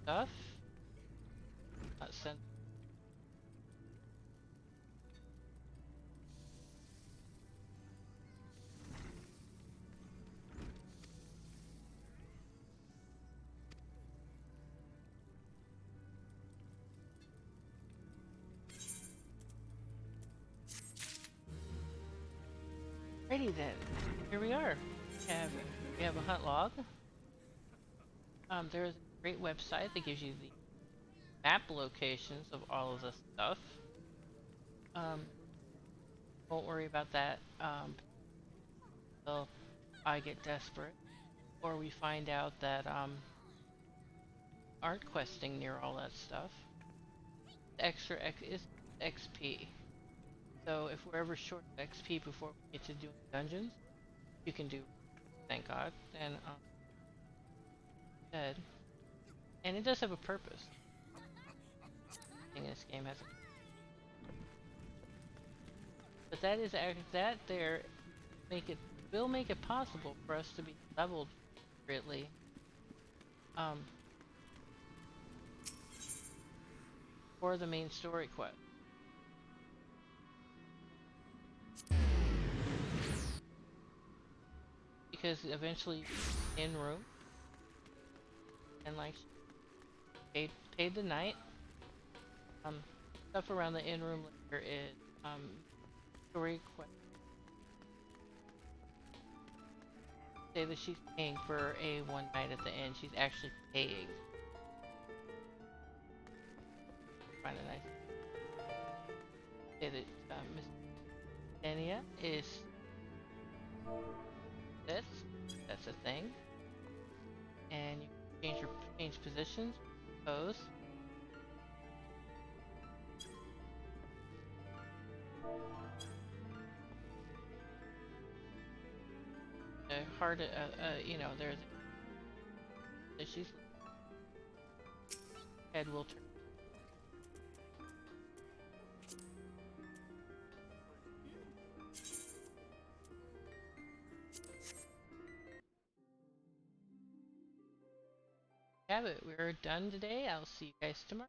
stuff. Not sent. Alrighty then. Here we are. We have a hunt log. There's a great website that gives you the map locations of all of the stuff. Won't worry about that until I get desperate or we find out that aren't questing near all that stuff. Extra is XP. So if we're ever short of XP before we get to doing dungeons, you can do, thank God, and dead. And it does have a purpose. This game has a but that is that there will make it possible for us to be leveled appropriately. For the main story quest. Because eventually in room and like paid the night. Stuff around the in room later is story quest. say that she's paying for a one night at the inn. She's actually paying. Find a nice. Say that Miss Dania is this. That's a thing. And you can change positions. Pose. Hard. You know, there's. She's head will turn. Have it. We're done today. I'll see you guys tomorrow.